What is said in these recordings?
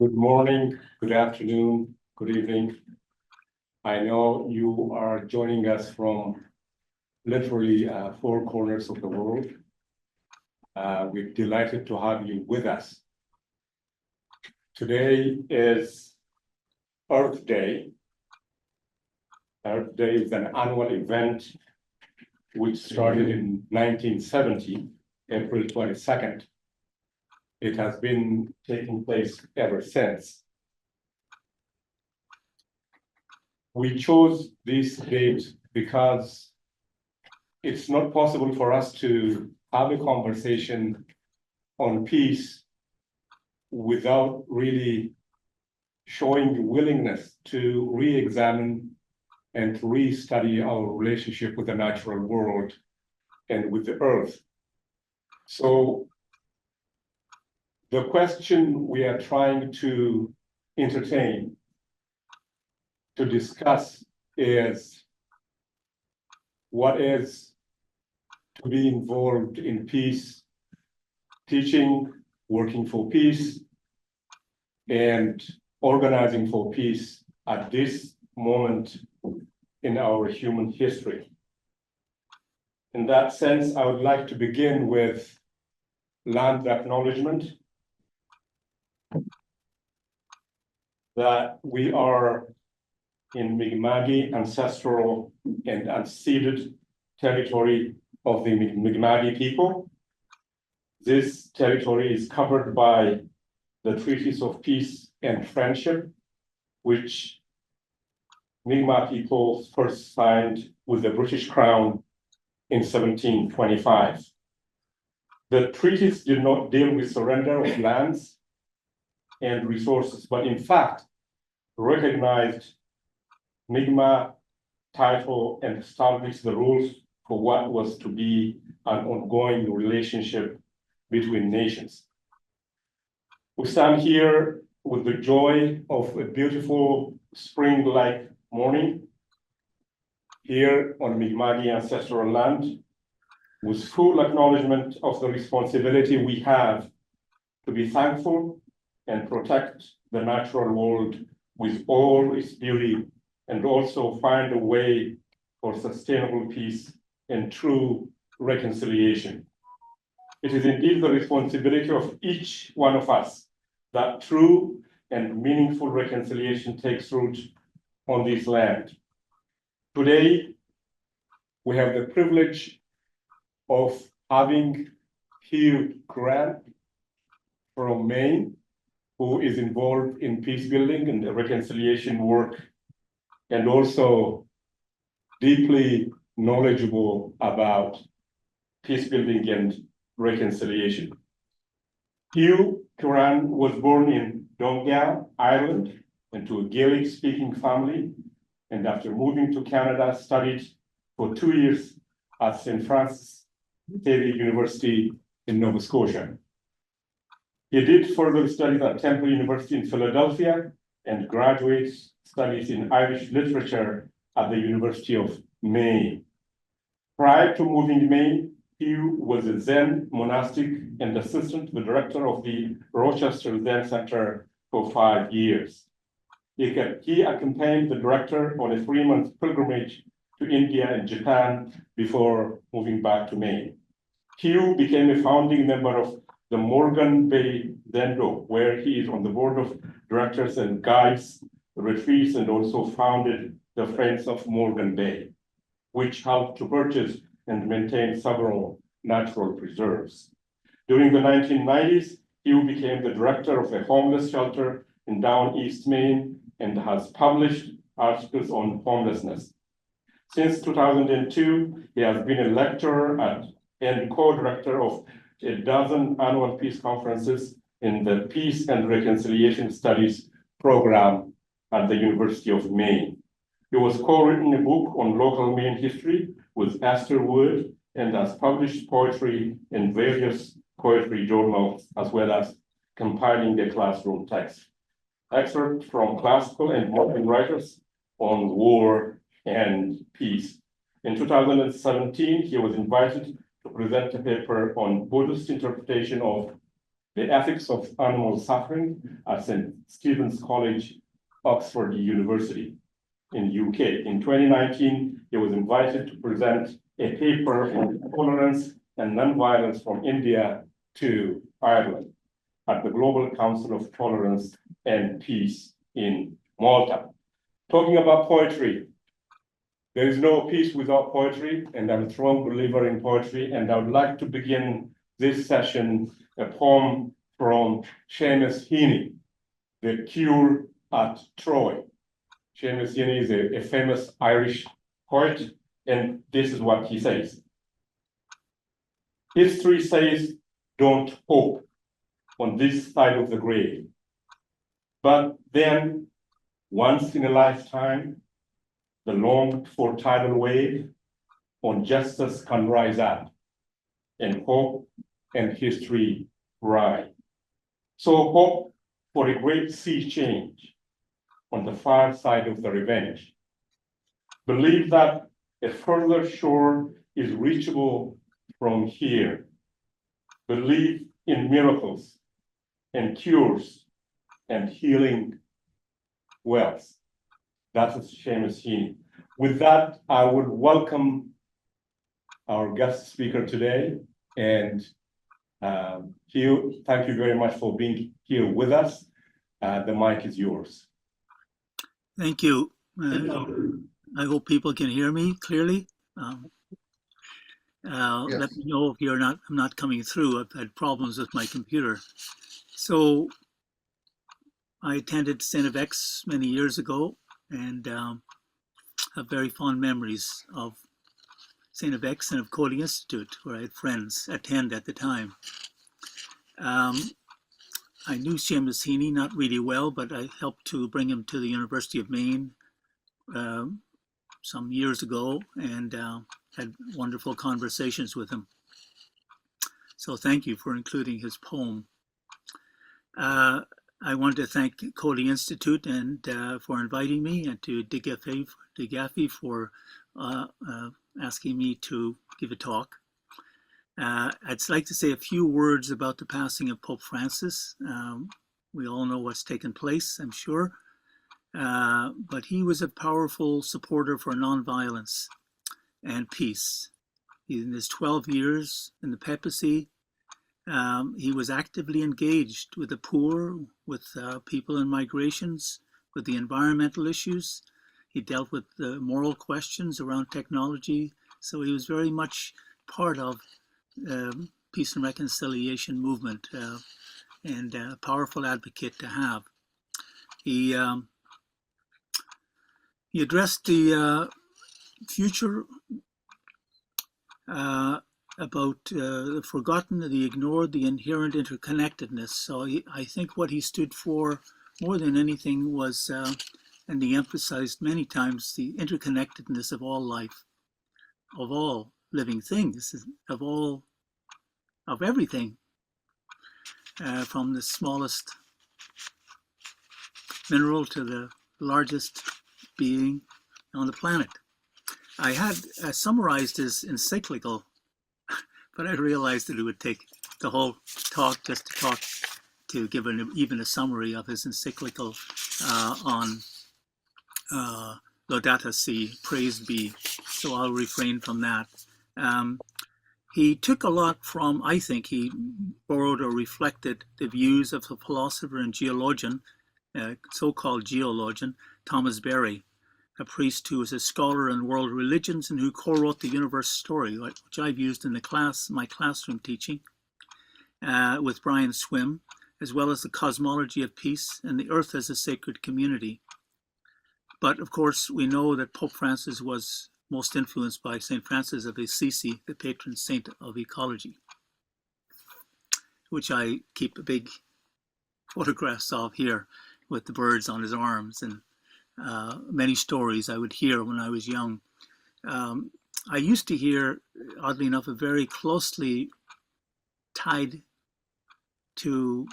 Good morning, good afternoon, good evening. I know you are joining us from literally four corners of the world. We're delighted to have you with us. Today is Earth Day. Earth Day is an annual event which started in 1970, April 22nd. It has been taking place ever since. We chose this date because it's not possible for us to have a conversation on peace without really showing willingness to re-examine and to re-study our relationship with the natural world and with the earth. So the question we are trying to entertain, to discuss is what is to be involved in peace, teaching, working for peace, and organizing for peace at this moment in our human history. In that sense, I would like to begin with land acknowledgement that we are in Mi'kma'ki ancestral and unceded territory of the Mi'kma'ki people. This territory is covered by the treaties of peace and friendship, which Mi'kmaq people first signed with the British Crown in 1725. The treaties did not deal with surrender of lands and resources, but in fact recognized Mi'kmaq title and established the rules for what was to be an ongoing relationship between nations. We stand here with the joy of a beautiful spring-like morning here on Mi'kma'ki ancestral land, with full acknowledgement of the responsibility we have to be thankful and protect the natural world with all its beauty, and also find a way for sustainable peace and true reconciliation. It is indeed the responsibility of each one of us that true and meaningful reconciliation takes root on this land. Today, we have the privilege of having Hugh Curran from Maine, who is involved in peace building and the reconciliation work, and also deeply knowledgeable about peace building and reconciliation. Hugh Curran was born in Donegal, Ireland, into a Gaelic-speaking family, and after moving to Canada, studied for 2 years at St. Francis Xavier University in Nova Scotia. He did further studies at Temple University in Philadelphia and graduate studies in Irish literature at the University of Maine. Prior to moving to Maine, Hugh was a Zen monastic and assistant to the director of the Rochester Zen Center for 5 years. He accompanied the director on a 3-month pilgrimage to India and Japan before moving back to Maine. Hugh became a founding member of the Morgan Bay Zendo, where he is on the board of directors and guides retreats, and also founded the Friends of Morgan Bay, which helped to purchase and maintain several natural preserves. During the 1990s, Hugh became the director of a homeless shelter in Down East Maine and has published articles on homelessness. Since 2002, he has been a lecturer and co-director of a dozen annual peace conferences in the Peace and Reconciliation Studies program at the University of Maine. He was co-written a book on local Maine history with Esther Wood and has published poetry in various poetry journals, as well as compiling a classroom text. Excerpt from classical and modern writers on war and peace. In 2017, he was invited to present a paper on Buddhist interpretation of the Ethics of Animal Suffering at St. Stephen's College, Oxford University in UK. In 2019, he was invited to present a paper on tolerance and nonviolence from India to Ireland at the Global Council of Tolerance and Peace in Malta. Talking about poetry, there is no peace without poetry, and I'm a strong believer in poetry, and I would like to begin this session a poem from Seamus Heaney, The Cure at Troy. Seamus Heaney is a famous Irish poet, and this is what he says. History says, don't hope on this side of the grave. But then, once in a lifetime, the longed-for tidal wave on justice can rise up, and hope and history rhyme. So hope for a great sea change on the far side of the revenge. Believe that a further shore is reachable from here. Believe in miracles and cures and healing wells. That is Seamus Heaney. With that, I would welcome our guest speaker today. And Hugh, thank you very much for being here with us. The mic is yours. Thank you. I hope people can hear me clearly. Yes. Let me know if I'm not coming through. I've had problems with my computer. So I attended St. X many years ago and have very fond memories of St. X and of Coady Institute, where I had friends attend at the time. I knew Seamus Heaney not really well, but I helped to bring him to the University of Maine some years ago and had wonderful conversations with him. So thank you for including his poem. I want to thank Coady Institute and for inviting me, and to Digafi for asking me to give a talk. I'd like to say a few words about the passing of Pope Francis. We all know what's taken place, I'm sure, but he was a powerful supporter for nonviolence and peace. In his 12 years in the papacy, he was actively engaged with the poor, with people in migrations, with the environmental issues. He dealt with the moral questions around technology. So he was very much part of peace and reconciliation movement and a powerful advocate to have. He addressed the future about the forgotten, the ignored, the inherent interconnectedness. So I think what he stood for more than anything was, and he emphasized many times, the interconnectedness of all life, of all living things, of everything, from the smallest mineral to the largest being on the planet. I had summarized his encyclical, but I realized that it would take the whole talk just to give even a summary of his encyclical on Laudato Si, praised be, so I'll refrain from that. He took a lot from, I think he borrowed or reflected the views of the philosopher and geologian, so-called geologian, Thomas Berry, a priest who was a scholar in world religions and who co-wrote the universe story, which I've used in my classroom teaching with Brian Swim, as well as the cosmology of peace and the earth as a sacred community. But of course, we know that Pope Francis was most influenced by St. Francis of Assisi, the patron saint of ecology, which I keep big photographs of here with the birds on his arms, and many stories I would hear when I was young. I used to hear, oddly enough, a very closely tied to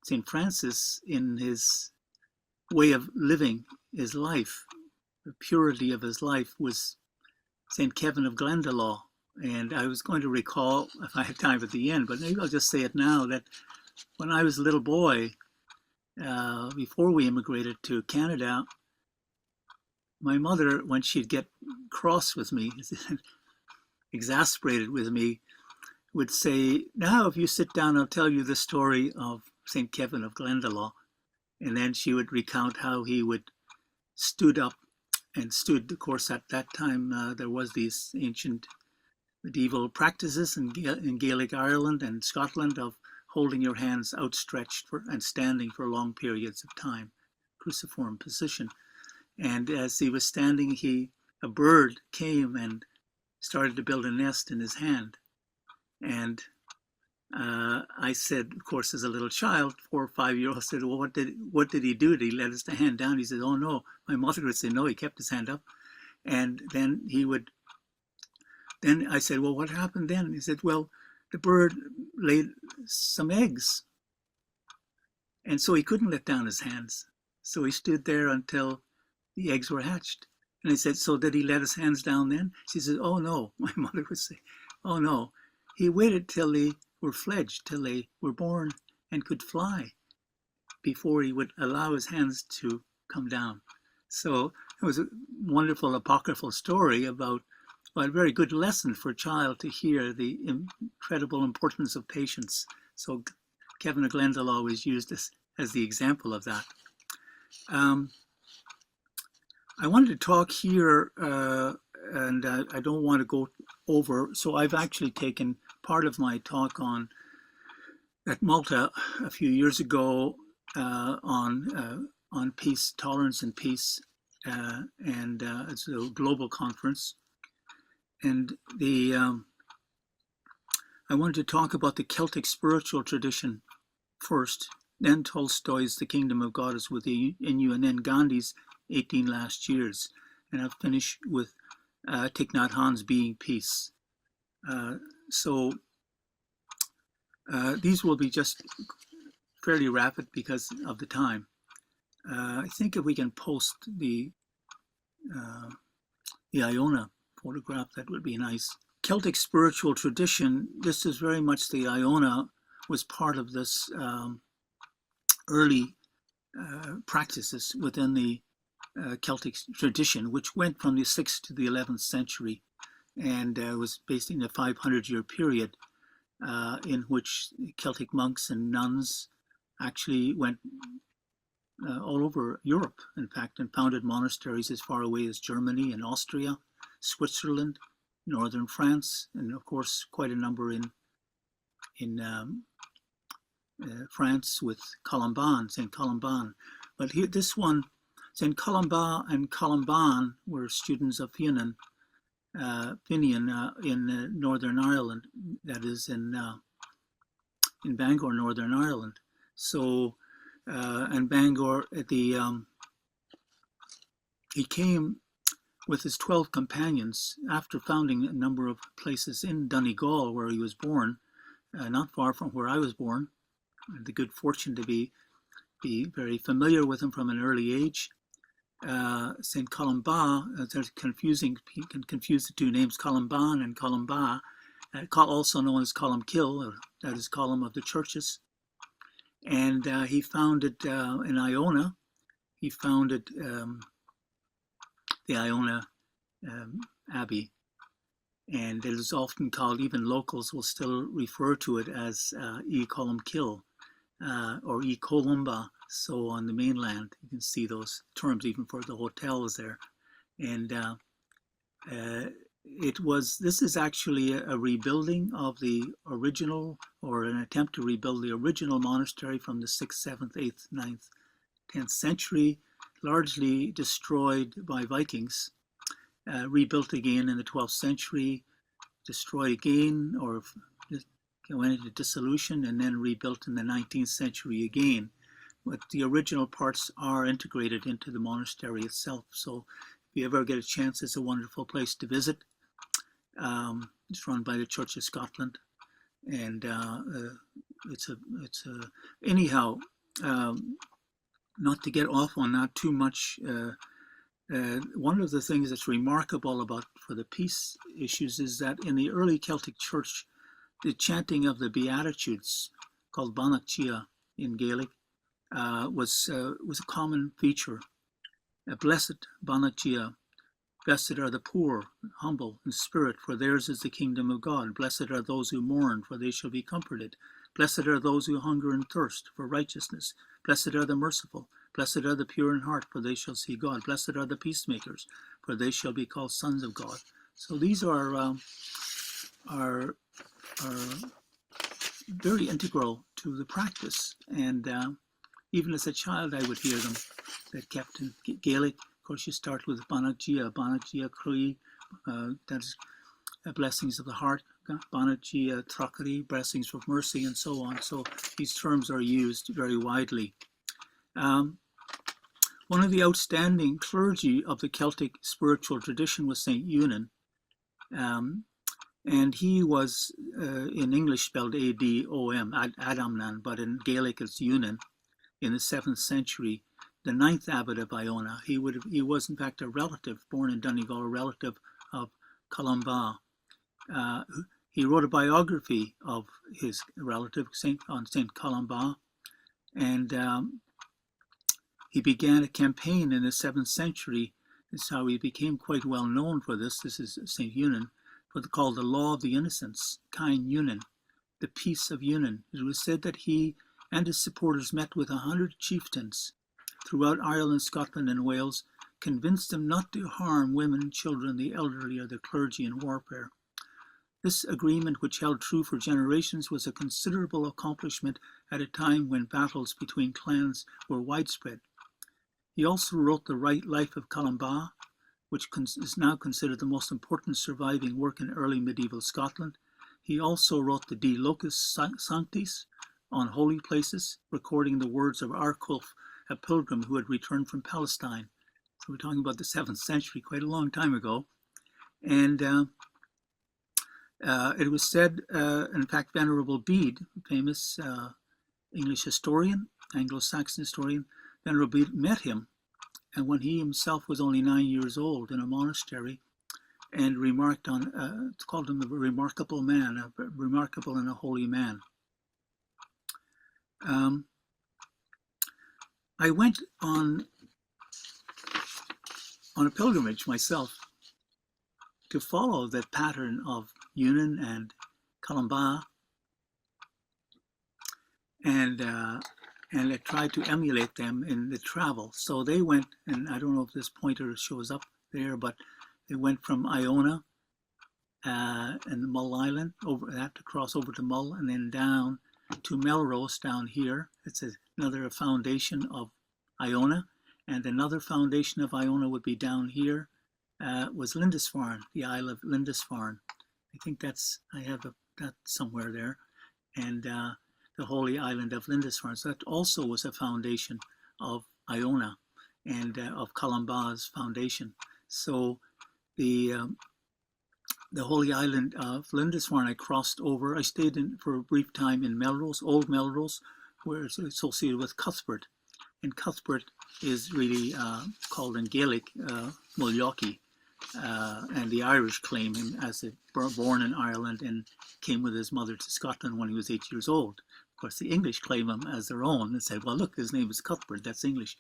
St. Francis in his way of living his life. The purity of his life was St. Kevin of Glendalough, And I was going to recall, if I have time at the end, but maybe I'll just say it now, that when I was a little boy, before we immigrated to Canada, my mother, when she'd get cross with me, exasperated with me, would say, now if you sit down, I'll tell you the story of St. Kevin of Glendalough. And then she would recount how he would stood up and stood, of course, at that time, there was these ancient medieval practices in Gaelic Ireland and Scotland of holding your hands outstretched and standing for long periods of time, cruciform position. And as he was standing, a bird came and started to build a nest in his hand. And I said, of course, as a little child, 4 or 5 year old, said, well, what did he do? Did he let his hand down? He said, oh no. My mother would say, no, he kept his hand up. And then I said, well, what happened then? He said, well, the bird laid some eggs. And so he couldn't let down his hands. So he stood there until the eggs were hatched. And I said, so did he let his hands down then? She said, oh no. My mother would say, oh no. He waited till they were fledged, till they were born and could fly before he would allow his hands to come down. So it was a wonderful apocryphal story about a very good lesson for a child to hear the incredible importance of patience. So Kevin of Glendalough was used as the example of that. I wanted to talk here, and I don't want to go over, so I've actually taken part of my talk at Malta a few years ago on peace, tolerance and peace, and it's a global conference. And I wanted to talk about the Celtic spiritual tradition first, then Tolstoy's The Kingdom of God is Within You, and then Gandhi's 18 Last Years. And I'll finish with Thich Nhat Hanh's Being Peace. So these will be just fairly rapid because of the time. I think if we can post the Iona photograph, that would be nice. Celtic spiritual tradition, this is very much the Iona was part of this early practices within the Celtic tradition, which went from the 6th to the 11th century and was based in a 500-year period in which Celtic monks and nuns actually went all over Europe, in fact, and founded monasteries as far away as Germany and Austria, Switzerland, northern France, and of course quite a number in France with Columban, St. Columban. But here, this one, St. Columba and Columban were students of Finian in Northern Ireland, that is in Bangor, Northern Ireland. So, and Bangor, he came with his 12 companions after founding a number of places in Donegal, where he was born, not far from where I was born. I had the good fortune to be very familiar with him from an early age. St. Columba, there's confusing, you can confuse the two names, Columban and Columba, also known as Columkill, or that is Column of the Churches. And he founded in Iona, he founded the Iona Abbey. And it is often called, even locals will still refer to it as E Columkill or E Columba. So on the mainland, you can see those terms even for the hotels there. And this is actually a rebuilding of the original, or an attempt to rebuild the original monastery from the 6th, 7th, 8th, 9th, 10th century, largely destroyed by Vikings, rebuilt again in the 12th century, destroyed again, or went into dissolution, and then rebuilt in the 19th century again. But the original parts are integrated into the monastery itself. So if you ever get a chance, it's a wonderful place to visit. It's run by the Church of Scotland, and anyhow, not to get off on that too much. one of the things that's remarkable about for the peace issues is that in the early Celtic Church, the chanting of the Beatitudes, called Banach Dia in Gaelic, was a common feature. Blessed Banach Dia, blessed are the poor, humble in spirit, for theirs is the kingdom of God. Blessed are those who mourn, for they shall be comforted. Blessed are those who hunger and thirst for righteousness. Blessed are the merciful. Blessed are the pure in heart, for they shall see God. Blessed are the peacemakers, for they shall be called sons of God. So these are very integral to the practice. And even as a child, I would hear them. They're kept in Gaelic. Of course, you start with Banach Dia Crui, that's blessings of the heart, Banach Dia Trachari, blessings of mercy, and so on. So these terms are used very widely. One of the outstanding clergy of the Celtic spiritual tradition was St. Eunan. And he was, in English, spelled A-D-O-M, Adamnan, but in Gaelic it's Eunan, in the 7th century, the 9th abbot of Iona. He was, in fact, a relative, born in Donegal, a relative of Columba. He wrote a biography of his relative, on St. Columba, and he began a campaign in the 7th century. This is how he became quite well known for this. This is St. Eunan, called the Law of the Innocents, Cain Eunan, the Peace of Eunan. It was said that he and his supporters met with 100 chieftains throughout Ireland, Scotland, and Wales, convinced them not to harm women, children, the elderly, or the clergy in warfare. This agreement, which held true for generations, was a considerable accomplishment at a time when battles between clans were widespread. He also wrote The Right Life of Columba, which is now considered the most important surviving work in early medieval Scotland. He also wrote the De Locus Sanctis, on holy places, recording the words of Arculf, a pilgrim who had returned from Palestine. So we're talking about the 7th century, quite a long time ago. And it was said, in fact, Venerable Bede, famous English historian, Anglo-Saxon historian, Venerable Bede met him, and when he himself was only 9 years old in a monastery, and remarked on, called him a remarkable man, a remarkable and a holy man. I went on a pilgrimage myself to follow the pattern of Eunan and Columba, and I tried to emulate them in the travel. So they went, and I don't know if this pointer shows up there, but they went from Iona and the Mull Island, they had to cross over to Mull, and then down to Melrose down here. It's another foundation of Iona, and another foundation of Iona would be down here, was Lindisfarne, the Isle of Lindisfarne. I think I have that somewhere there, and the Holy Island of Lindisfarne. So that also was a foundation of Iona and of Columba's foundation. So the Holy Island of Lindisfarne, I crossed over. I stayed for a brief time in Melrose, Old Melrose, where it's associated with Cuthbert. And Cuthbert is really called in Gaelic Mulyoki. And the Irish claim him as born in Ireland and came with his mother to Scotland when he was 8 years old. Of course, the English claim him as their own and said, well, look, his name is Cuthbert, that's English.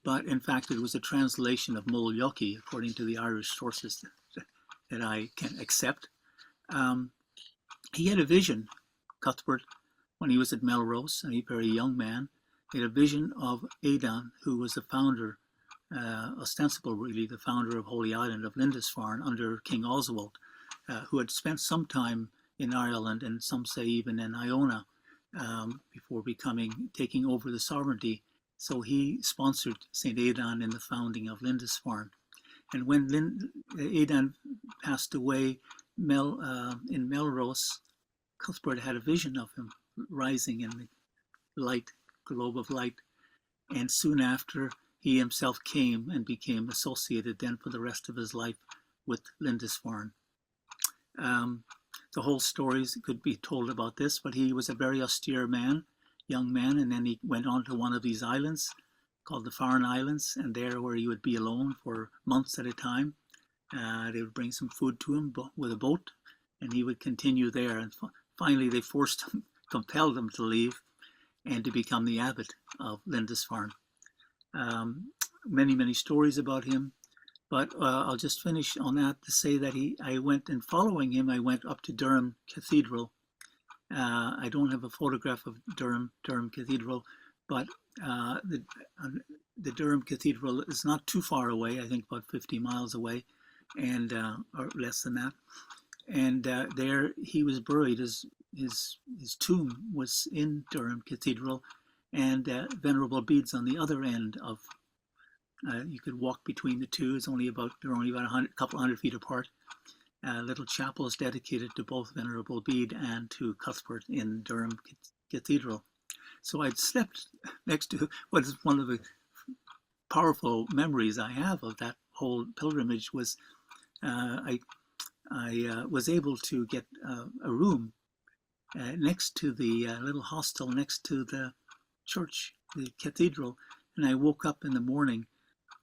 But in fact, it was a translation of Mulyoki, according to the Irish sources that I can accept. He had a vision, Cuthbert, when he was at Melrose, a very young man. He had a vision of Aidan, who was the founder, ostensible really, the founder of Holy Island of Lindisfarne under King Oswald, who had spent some time in Ireland, and some say even in Iona, before taking over the sovereignty. So he sponsored St. Aidan in the founding of Lindisfarne. And when Aidan passed away in Melrose, Cuthbert had a vision of him rising in the light, globe of light. And soon after, he himself came and became associated then for the rest of his life with Lindisfarne. The whole stories could be told about this, but he was a very austere man, young man, and then he went on to one of these islands called the Farne Islands, and there where he would be alone for months at a time. They would bring some food to him with a boat, and he would continue there. And finally, they compelled him to leave and to become the abbot of Lindisfarne. Many, many stories about him, but I'll just finish on that to say that I went, and following him, I went up to Durham Cathedral. I don't have a photograph of Durham Cathedral, but the Durham Cathedral is not too far away, I think about 50 miles away, and or less than that. And there he was buried. His tomb was in Durham Cathedral, and venerable beads on the other end of. You could walk between the two. They're only about a couple hundred feet apart. Little chapels dedicated to both Venerable Bede and to Cuthbert in Durham Cathedral. So I'd slept next to what is one of the powerful memories I have of that whole pilgrimage was I was able to get a room next to the little hostel next to the church, the cathedral, and I woke up in the morning.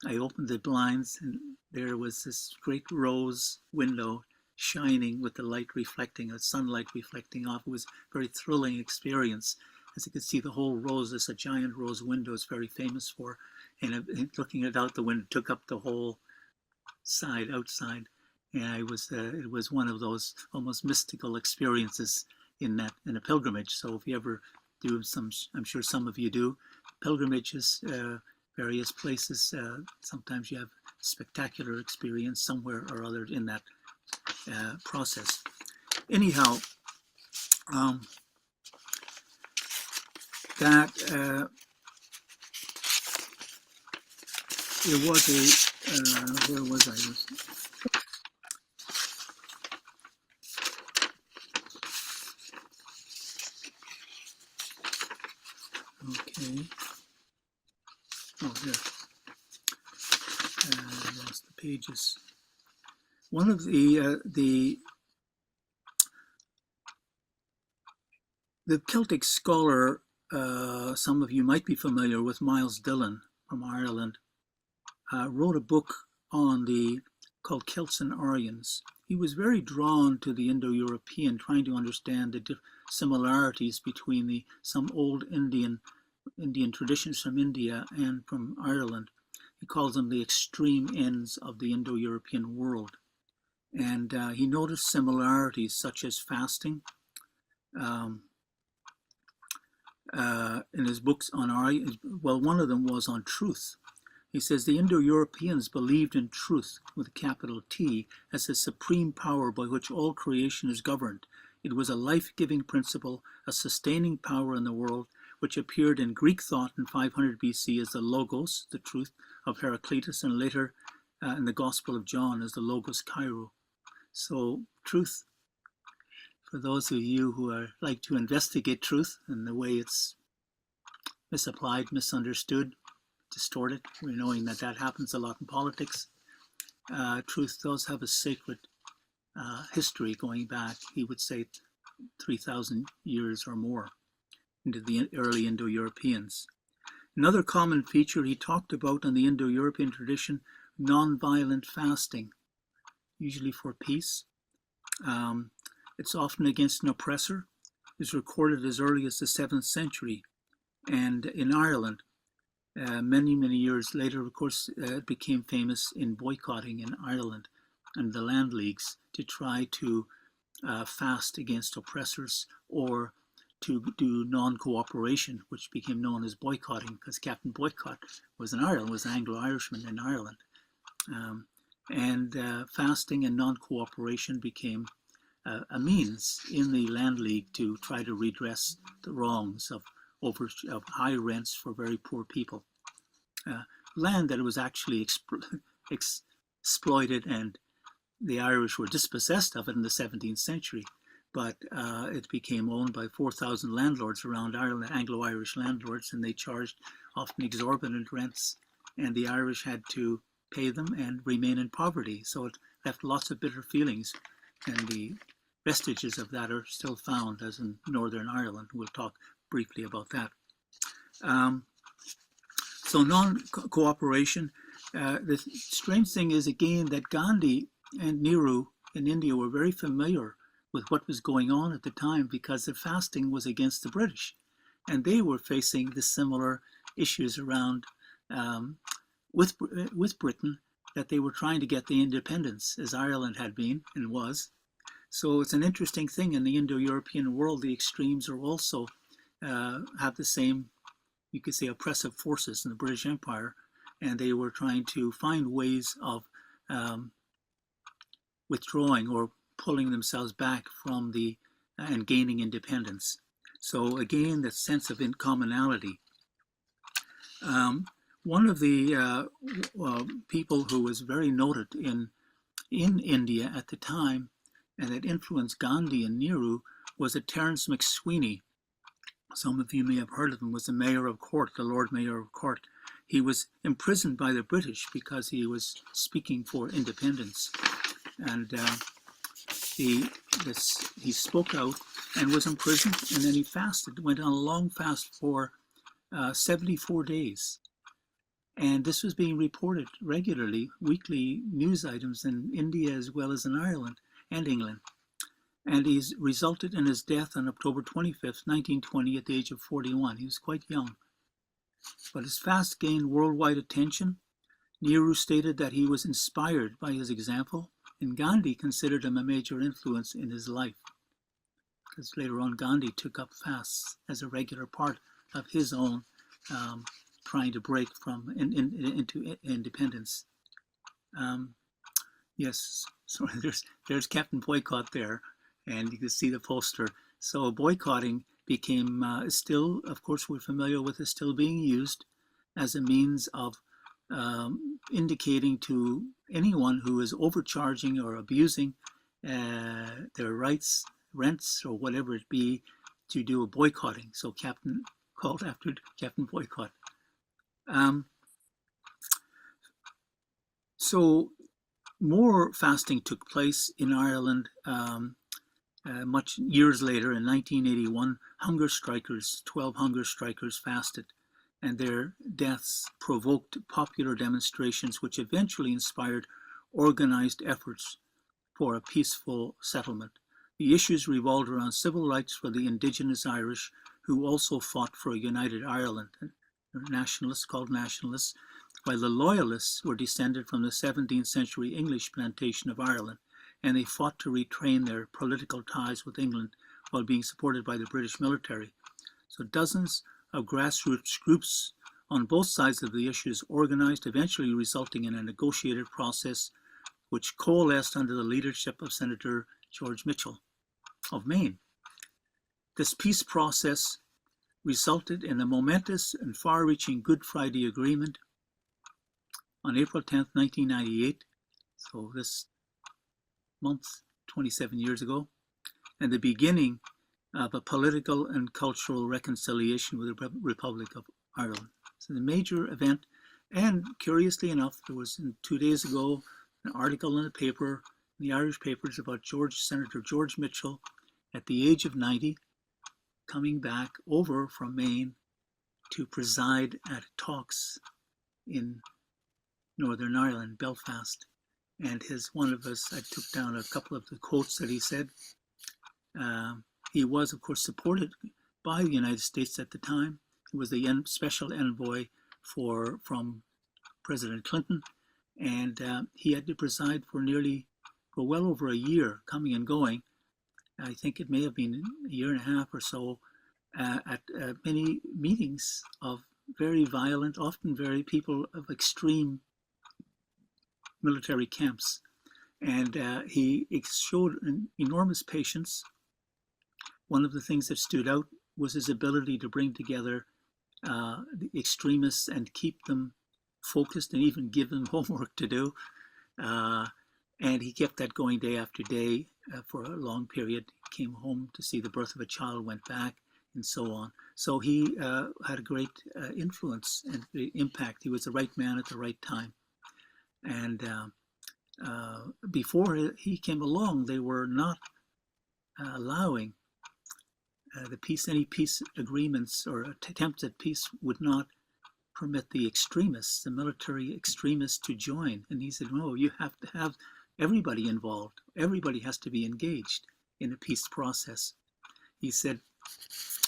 I opened the blinds, and there was this great rose window shining with the light reflecting, the sunlight reflecting off. It was a very thrilling experience. As you could see, the whole rose, there's a giant rose window it's very famous for, and looking it out the window took up the whole side outside. And it was one of those almost mystical experiences in a pilgrimage. So if you ever do some, I'm sure some of you do, pilgrimages, various places, sometimes you have spectacular experience somewhere or other in that process. Anyhow, that there was a, where was I? Okay. Oh, there. I lost the pages. One of the Celtic scholar, some of you might be familiar with, Miles Dillon from Ireland, wrote a book called Celts and Aryans. He was very drawn to the Indo-European, trying to understand the similarities between some old Indian traditions from India and from Ireland. He calls them the extreme ends of the Indo-European world. And he noticed similarities such as fasting. In his books on one of them was on truth. He says the Indo-Europeans believed in truth, with a capital T, as the supreme power by which all creation is governed. It was a life-giving principle, a sustaining power in the world, which appeared in Greek thought in 500 BC as the Logos, the truth of Heraclitus, and later in the Gospel of John as the Logos Cairo. So truth, for those of you who like to investigate truth and the way it's misapplied, misunderstood, distorted, we're knowing that happens a lot in politics. Truth does have a sacred history going back, he would say, 3,000 years or more into the early Indo-Europeans. Another common feature he talked about in the Indo-European tradition, non-violent fasting, usually for peace. It's often against an oppressor. It's recorded as early as the 7th century. And in Ireland, many, many years later, of course, it became famous in boycotting in Ireland and the land leagues to try to fast against oppressors or to do non-cooperation, which became known as boycotting, because Captain Boycott was in Ireland, was an Anglo-Irishman in Ireland. Fasting and non-cooperation became a means in the land league to try to redress the wrongs of high rents for very poor people. Land that was actually exploited, and the Irish were dispossessed of it in the 17th century, but it became owned by 4,000 landlords around Ireland, Anglo-Irish landlords, and they charged often exorbitant rents, and the Irish had to pay them and remain in poverty. So it left lots of bitter feelings, and the vestiges of that are still found, as in Northern Ireland. We'll talk briefly about that. So So non-cooperation. The strange thing is, again, that Gandhi and Nehru in India were very familiar with what was going on at the time because their fasting was against the British. And they were facing the similar issues around with Britain, that they were trying to get the independence, as Ireland had been and was. So it's an interesting thing in the Indo-European world. The extremes are also have the same, you could say, oppressive forces in the British Empire, and they were trying to find ways of withdrawing or pulling themselves back from the and gaining independence. So again, that sense of commonality. One of the people who was very noted in India at the time and that influenced Gandhi and Nehru was a Terence McSweeney. Some of you may have heard of him, was the Mayor of Cork, the Lord Mayor of Cork. He was imprisoned by the British because he was speaking for independence. And he spoke out and was imprisoned, and then he fasted, went on a long fast for 74 days. And this was being reported regularly, weekly news items in India as well as in Ireland and England. And he's resulted in his death on October 25th, 1920, at the age of 41. He was quite young. But his fast gained worldwide attention. Nehru stated that he was inspired by his example, and Gandhi considered him a major influence in his life. Because later on, Gandhi took up fasts as a regular part of his own trying to break from into independence. Yes, sorry, there's Captain Boycott there, and you can see the poster. So boycotting became still, of course, we're familiar with it, still being used as a means of indicating to anyone who is overcharging or abusing their rights, rents, or whatever it be, to do a boycotting. So Captain called after Captain Boycott. So more fasting took place in Ireland much years later. In 1981, hunger strikers, 12 hunger strikers fasted, and their deaths provoked popular demonstrations which eventually inspired organized efforts for a peaceful settlement. The issues revolved around civil rights for the indigenous Irish, who also fought for a united Ireland. Nationalists, called nationalists, while the loyalists were descended from the 17th century English plantation of Ireland, and they fought to retrain their political ties with England while being supported by the British military. So dozens of grassroots groups on both sides of the issues organized, eventually resulting in a negotiated process which coalesced under the leadership of Senator George Mitchell of Maine. This peace process resulted in a momentous and far-reaching Good Friday Agreement on April 10th, 1998, so this month, 27 years ago, and the beginning of a political and cultural reconciliation with the Republic of Ireland. So the major event, and curiously enough, there was 2 days ago an article in the paper, in the Irish papers, about Senator George Mitchell at the age of 90, coming back over from Maine to preside at talks in Northern Ireland, Belfast. And one of us, I took down a couple of the quotes that he said. He was, of course, supported by the United States at the time. He was the special envoy from President Clinton, and he had to preside for well over a year, coming and going. I think it may have been a year and a half or so, at many meetings of very violent, often very people of extreme military camps. And he showed an enormous patience. One of the things that stood out was his ability to bring together the extremists and keep them focused and even give them homework to do. And he kept that going day after day for a long period. He came home to see the birth of a child, went back, and so on. So he had a great influence and impact. He was the right man at the right time. And before he came along, they were not allowing any peace agreements or attempts at peace would not permit the extremists, the military extremists, to join. And he said, no, you have to have everybody involved. Everybody has to be engaged in a peace process. He said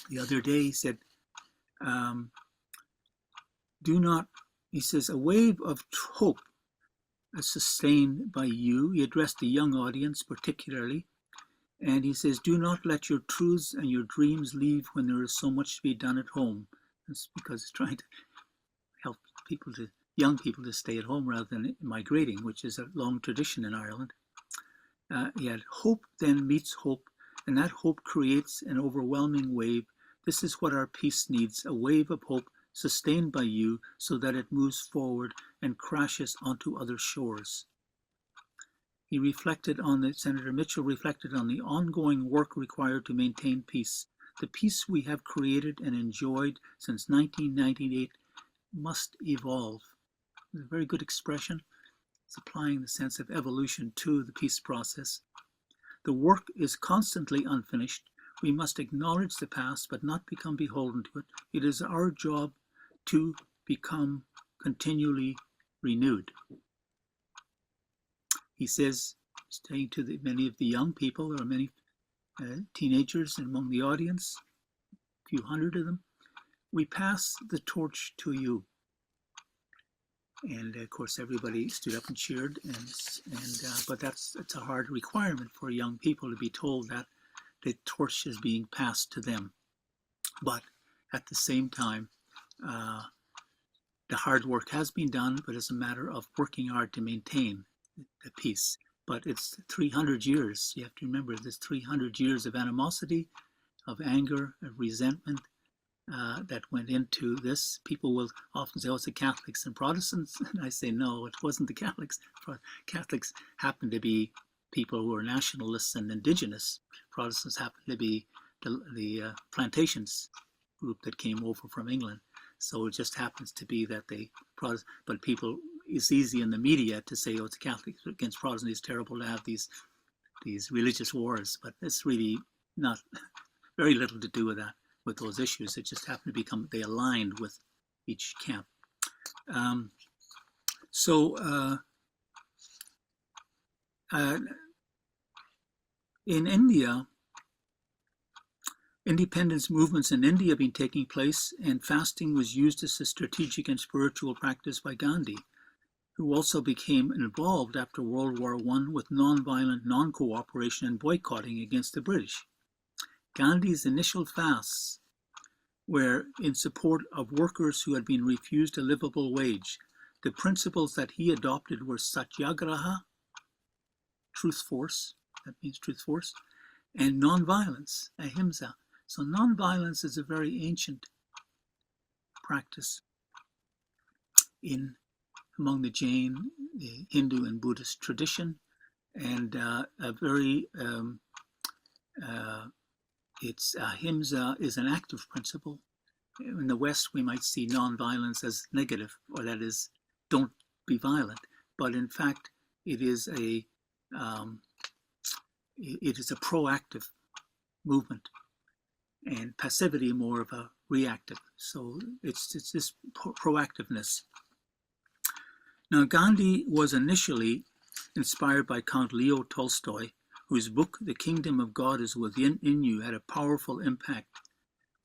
the other day, he said, do not, he says, a wave of hope is sustained by you. He addressed the young audience particularly. And he says, do not let your truths and your dreams leave when there is so much to be done at home. That's because he's trying to help young people to stay at home rather than migrating, which is a long tradition in Ireland. He had hope then meets hope, and that hope creates an overwhelming wave. This is what our peace needs, a wave of hope sustained by you so that it moves forward and crashes onto other shores. He reflected on Senator Mitchell reflected on the ongoing work required to maintain peace. The peace we have created and enjoyed since 1998 must evolve. It's a very good expression. It's applying the sense of evolution to the peace process. The work is constantly unfinished. We must acknowledge the past but not become beholden to it. It is our job to become continually renewed. He says, saying to many of the young people, there are many teenagers among the audience, a few hundred of them, we pass the torch to you. And of course, everybody stood up and cheered. But it's a hard requirement for young people to be told that the torch is being passed to them. But at the same time, the hard work has been done, but it's a matter of working hard to maintain the peace. But it's 300 years. You have to remember, there's 300 years of animosity, of anger, of resentment that went into this. People will often say, oh, it's the Catholics and Protestants. And I say, no, it wasn't the Catholics. Catholics happen to be people who are nationalists and indigenous. Protestants happen to be the plantations group that came over from England. So it just happens to be that but people, it's easy in the media to say, oh, it's Catholics against Protestants. It's terrible to have these religious wars, but it's really not very little to do with that, with those issues. It just happened to they aligned with each camp. In India, independence movements in India have been taking place, and fasting was used as a strategic and spiritual practice by Gandhi, who also became involved after World War I with nonviolent non-cooperation and boycotting against the British. Gandhi's initial fasts were in support of workers who had been refused a livable wage. The principles that he adopted were satyagraha, truth force, that means truth force, and nonviolence, ahimsa. So nonviolence is a very ancient practice among the Jain, the Hindu and Buddhist tradition, and it's ahimsa is an active principle. In the West, we might see nonviolence as negative, or that is, don't be violent. But in fact, it is a proactive movement, and passivity more of a reactive. So it's this proactiveness. Now, Gandhi was initially inspired by Count Leo Tolstoy, whose book, The Kingdom of God is Within You, had a powerful impact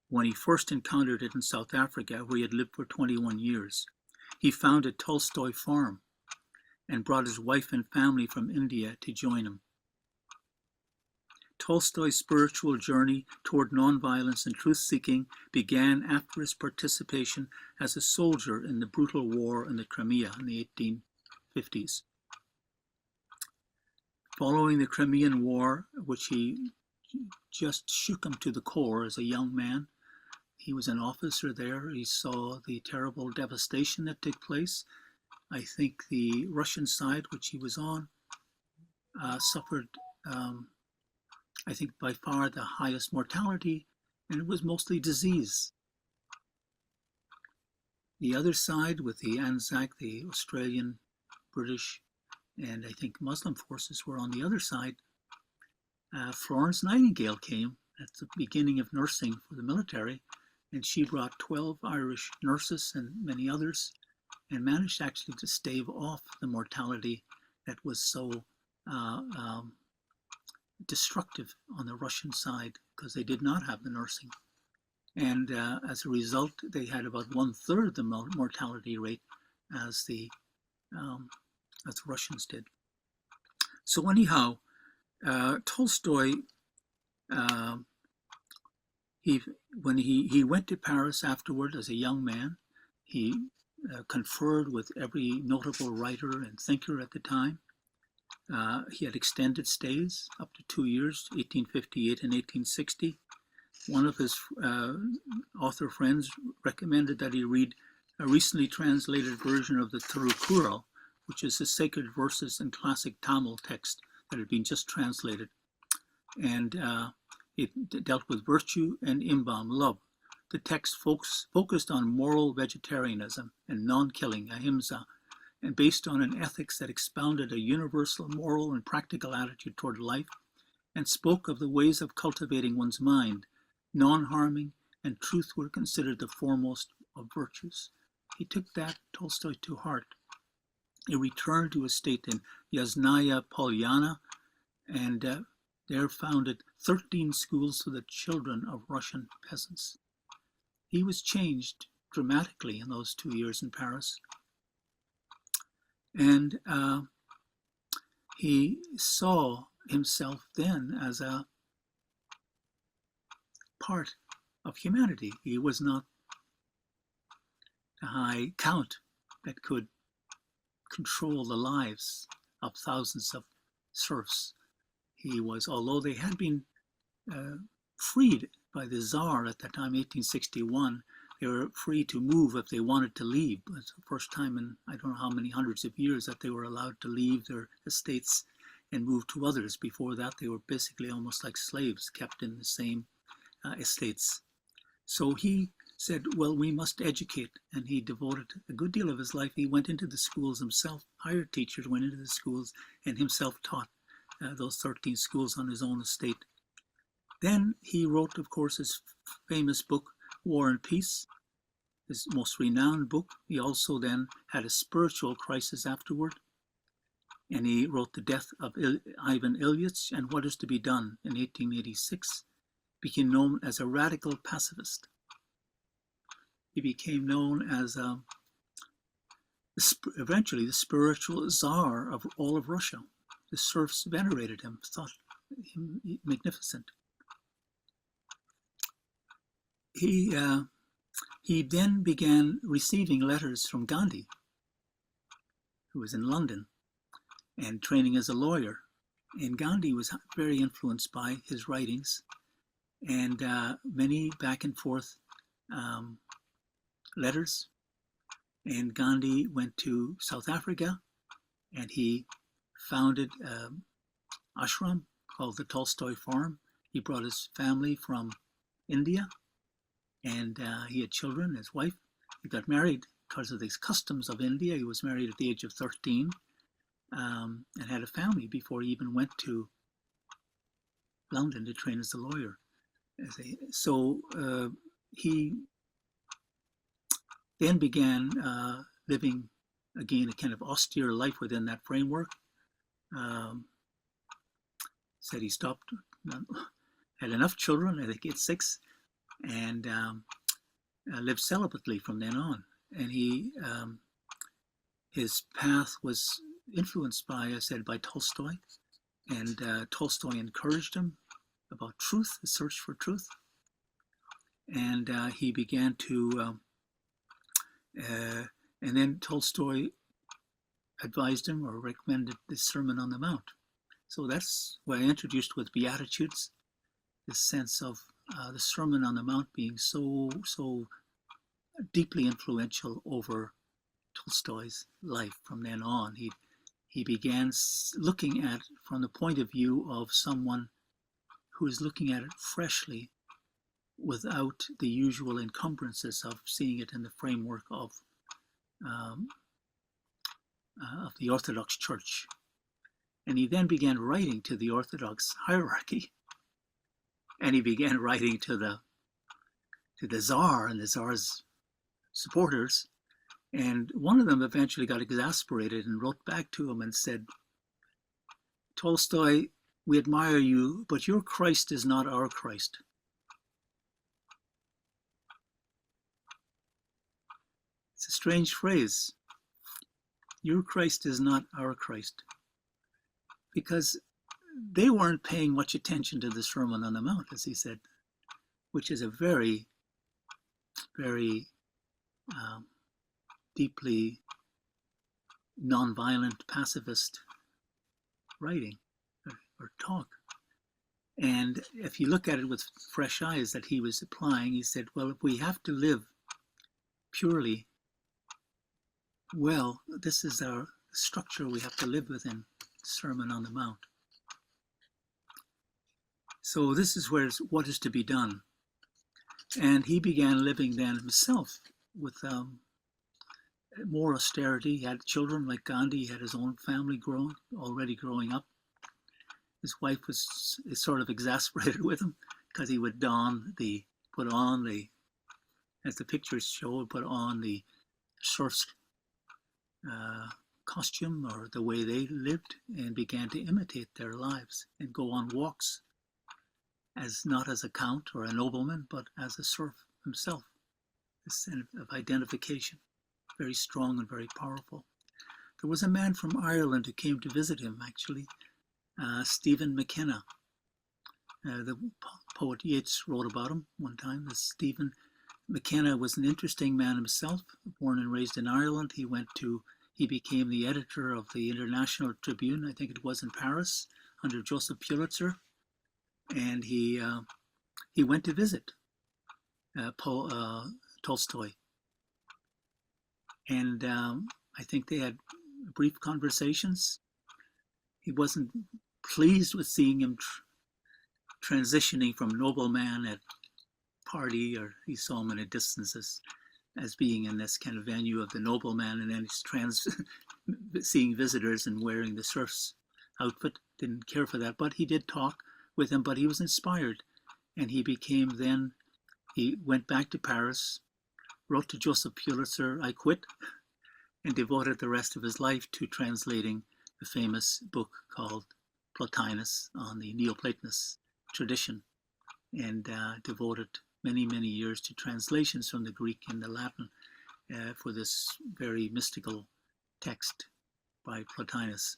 when he first encountered it in South Africa, where he had lived for 21 years. He founded Tolstoy Farm and brought his wife and family from India to join him. Tolstoy's spiritual journey toward nonviolence and truth-seeking began after his participation as a soldier in the brutal war in the Crimea in the 1850s. Following the Crimean War, which he just shook him to the core as a young man, he was an officer there. He saw the terrible devastation that took place. I think the Russian side, which he was on, suffered I think by far the highest mortality, and it was mostly disease. The other side, with the Anzac, the Australian, British, and I think Muslim forces were on the other side. Florence Nightingale came at the beginning of nursing for the military, and she brought 12 Irish nurses and many others, and managed actually to stave off the mortality that was so uh, um, destructive on the Russian side, because they did not have the nursing. And as a result, they had about 1/3 the mortality rate as the Russians did. So anyhow, Tolstoy, when he went to Paris afterward as a young man, he conferred with every notable writer and thinker at the time. He had extended stays up to 2 years, 1858 and 1860. One of his author friends recommended that he read a recently translated version of the Tirukkural, which is the sacred verses and classic Tamil text that had been just translated. And it dealt with virtue and imbam, love. The text focused on moral vegetarianism and non-killing, ahimsa, and based on an ethics that expounded a universal moral and practical attitude toward life, and spoke of the ways of cultivating one's mind. Non-harming and truth were considered the foremost of virtues. He took that, Tolstoy, to heart. He returned to his estate in Yasnaya Polyana, and there founded 13 schools for the children of Russian peasants. He was changed dramatically in those 2 years in Paris. And he saw himself then as a part of humanity. He was not a high count that could control the lives of thousands of serfs. He was, although they had been freed by the Tsar at that time, 1861, they were free to move if they wanted to leave. It was the first time in I don't know how many hundreds of years that they were allowed to leave their estates and move to others. Before that, they were basically almost like slaves, kept in the same estates. So he said, well, we must educate, and he devoted a good deal of his life. He went into the schools himself, hired teachers, went into the schools, and himself taught those 13 schools on his own estate. Then he wrote, of course, his famous book, War and Peace, his most renowned book. He also then had a spiritual crisis afterward, and he wrote The Death of Ivan Ilyich and What is to be Done in 1886, became known as a radical pacifist. He became known as eventually the spiritual czar of all of Russia. The serfs venerated him, thought him magnificent. He then began receiving letters from Gandhi, who was in London, and training as a lawyer. And Gandhi was very influenced by his writings, and many back and forth letters. And Gandhi went to South Africa, and he founded an ashram called the Tolstoy Farm. He brought his family from India, and he had children, his wife. He got married because of these customs of India. He was married at the age of 13 and had a family before he even went to London to train as a lawyer. So he then began living, again, a kind of austere life within that framework. Said he stopped, had enough children, I think he had 6, and lived celibately from then on. And his path was influenced by, I said, by Tolstoy, and Tolstoy encouraged him about truth, the search for truth, and he began to, and then Tolstoy advised him or recommended the Sermon on the Mount. So that's what I introduced with Beatitudes, this sense of the Sermon on the Mount being so deeply influential over Tolstoy's life from then on. He began looking at it from the point of view of someone who is looking at it freshly without the usual encumbrances of seeing it in the framework of the Orthodox Church. And he then began writing to the Orthodox hierarchy, and he began writing to the Tsar and the Tsar's supporters. And one of them eventually got exasperated and wrote back to him and said, Tolstoy, we admire you, but your Christ is not our Christ. It's a strange phrase. Your Christ is not our Christ. Because they weren't paying much attention to the Sermon on the Mount, as he said, which is a very, very deeply nonviolent pacifist writing or talk. And if you look at it with fresh eyes that he was applying, he said, well, if we have to live purely, well, this is our structure we have to live within, Sermon on the Mount. So this is what is to be done. And he began living then himself with more austerity. He had children like Gandhi. He had his own family already growing up. His wife was sort of exasperated with him because he would put on the, as the pictures show, put on the serf's costume or the way they lived and began to imitate their lives and go on walks not as a count or a nobleman, but as a serf himself. This sense of identification, very strong and very powerful. There was a man from Ireland who came to visit him, actually, Stephen McKenna. The poet Yeats wrote about him one time. Stephen McKenna was an interesting man himself, born and raised in Ireland. He became the editor of the International Tribune, I think it was in Paris, under Joseph Pulitzer. And he went to visit Tolstoy. And I think they had brief conversations. He wasn't pleased with seeing him transitioning from nobleman at party, or he saw him in a distance as being in this kind of venue of the nobleman, and then he's seeing visitors and wearing the serf's outfit. Didn't care for that, but he did talk with him, but he was inspired. And he went back to Paris, wrote to Joseph Pulitzer, I quit, and devoted the rest of his life to translating the famous book called Plotinus on the Neoplatonist tradition, and devoted many, many years to translations from the Greek and the Latin for this very mystical text by Plotinus.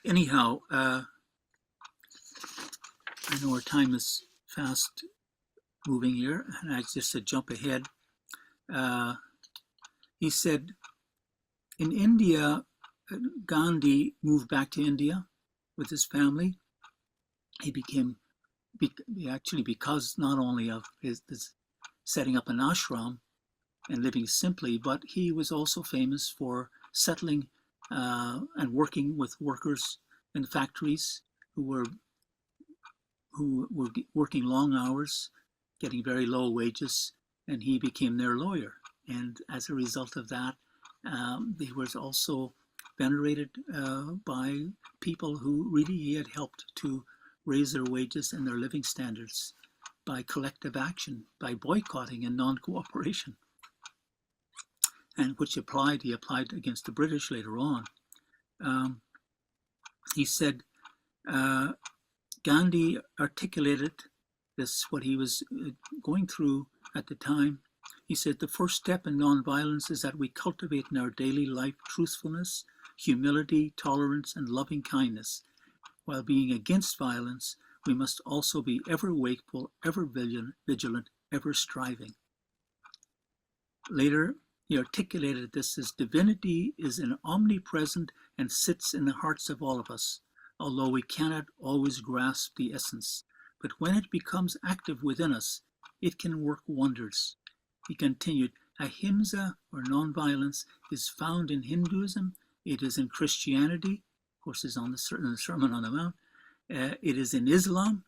Anyhow, I know our time is fast moving here, and I just said jump ahead. He said, in India, Gandhi moved back to India with his family. He became, actually because not only of his setting up an ashram and living simply, but he was also famous for settling and working with workers in factories who were working long hours, getting very low wages, and he became their lawyer. And as a result of that, he was also venerated by people who really he had helped to raise their wages and their living standards by collective action, by boycotting and non-cooperation, and which he applied against the British later on. He said, Gandhi articulated what he was going through at the time. He said, the first step in nonviolence is that we cultivate in our daily life truthfulness, humility, tolerance, and loving kindness. While being against violence, we must also be ever wakeful, ever vigilant, ever striving. Later, he articulated this as divinity is omnipresent and sits in the hearts of all of us, although we cannot always grasp the essence. But when it becomes active within us, it can work wonders. He continued, ahimsa, or nonviolence, is found in Hinduism. It is in Christianity. Of course, it's on the Sermon on the Mount. It is in Islam.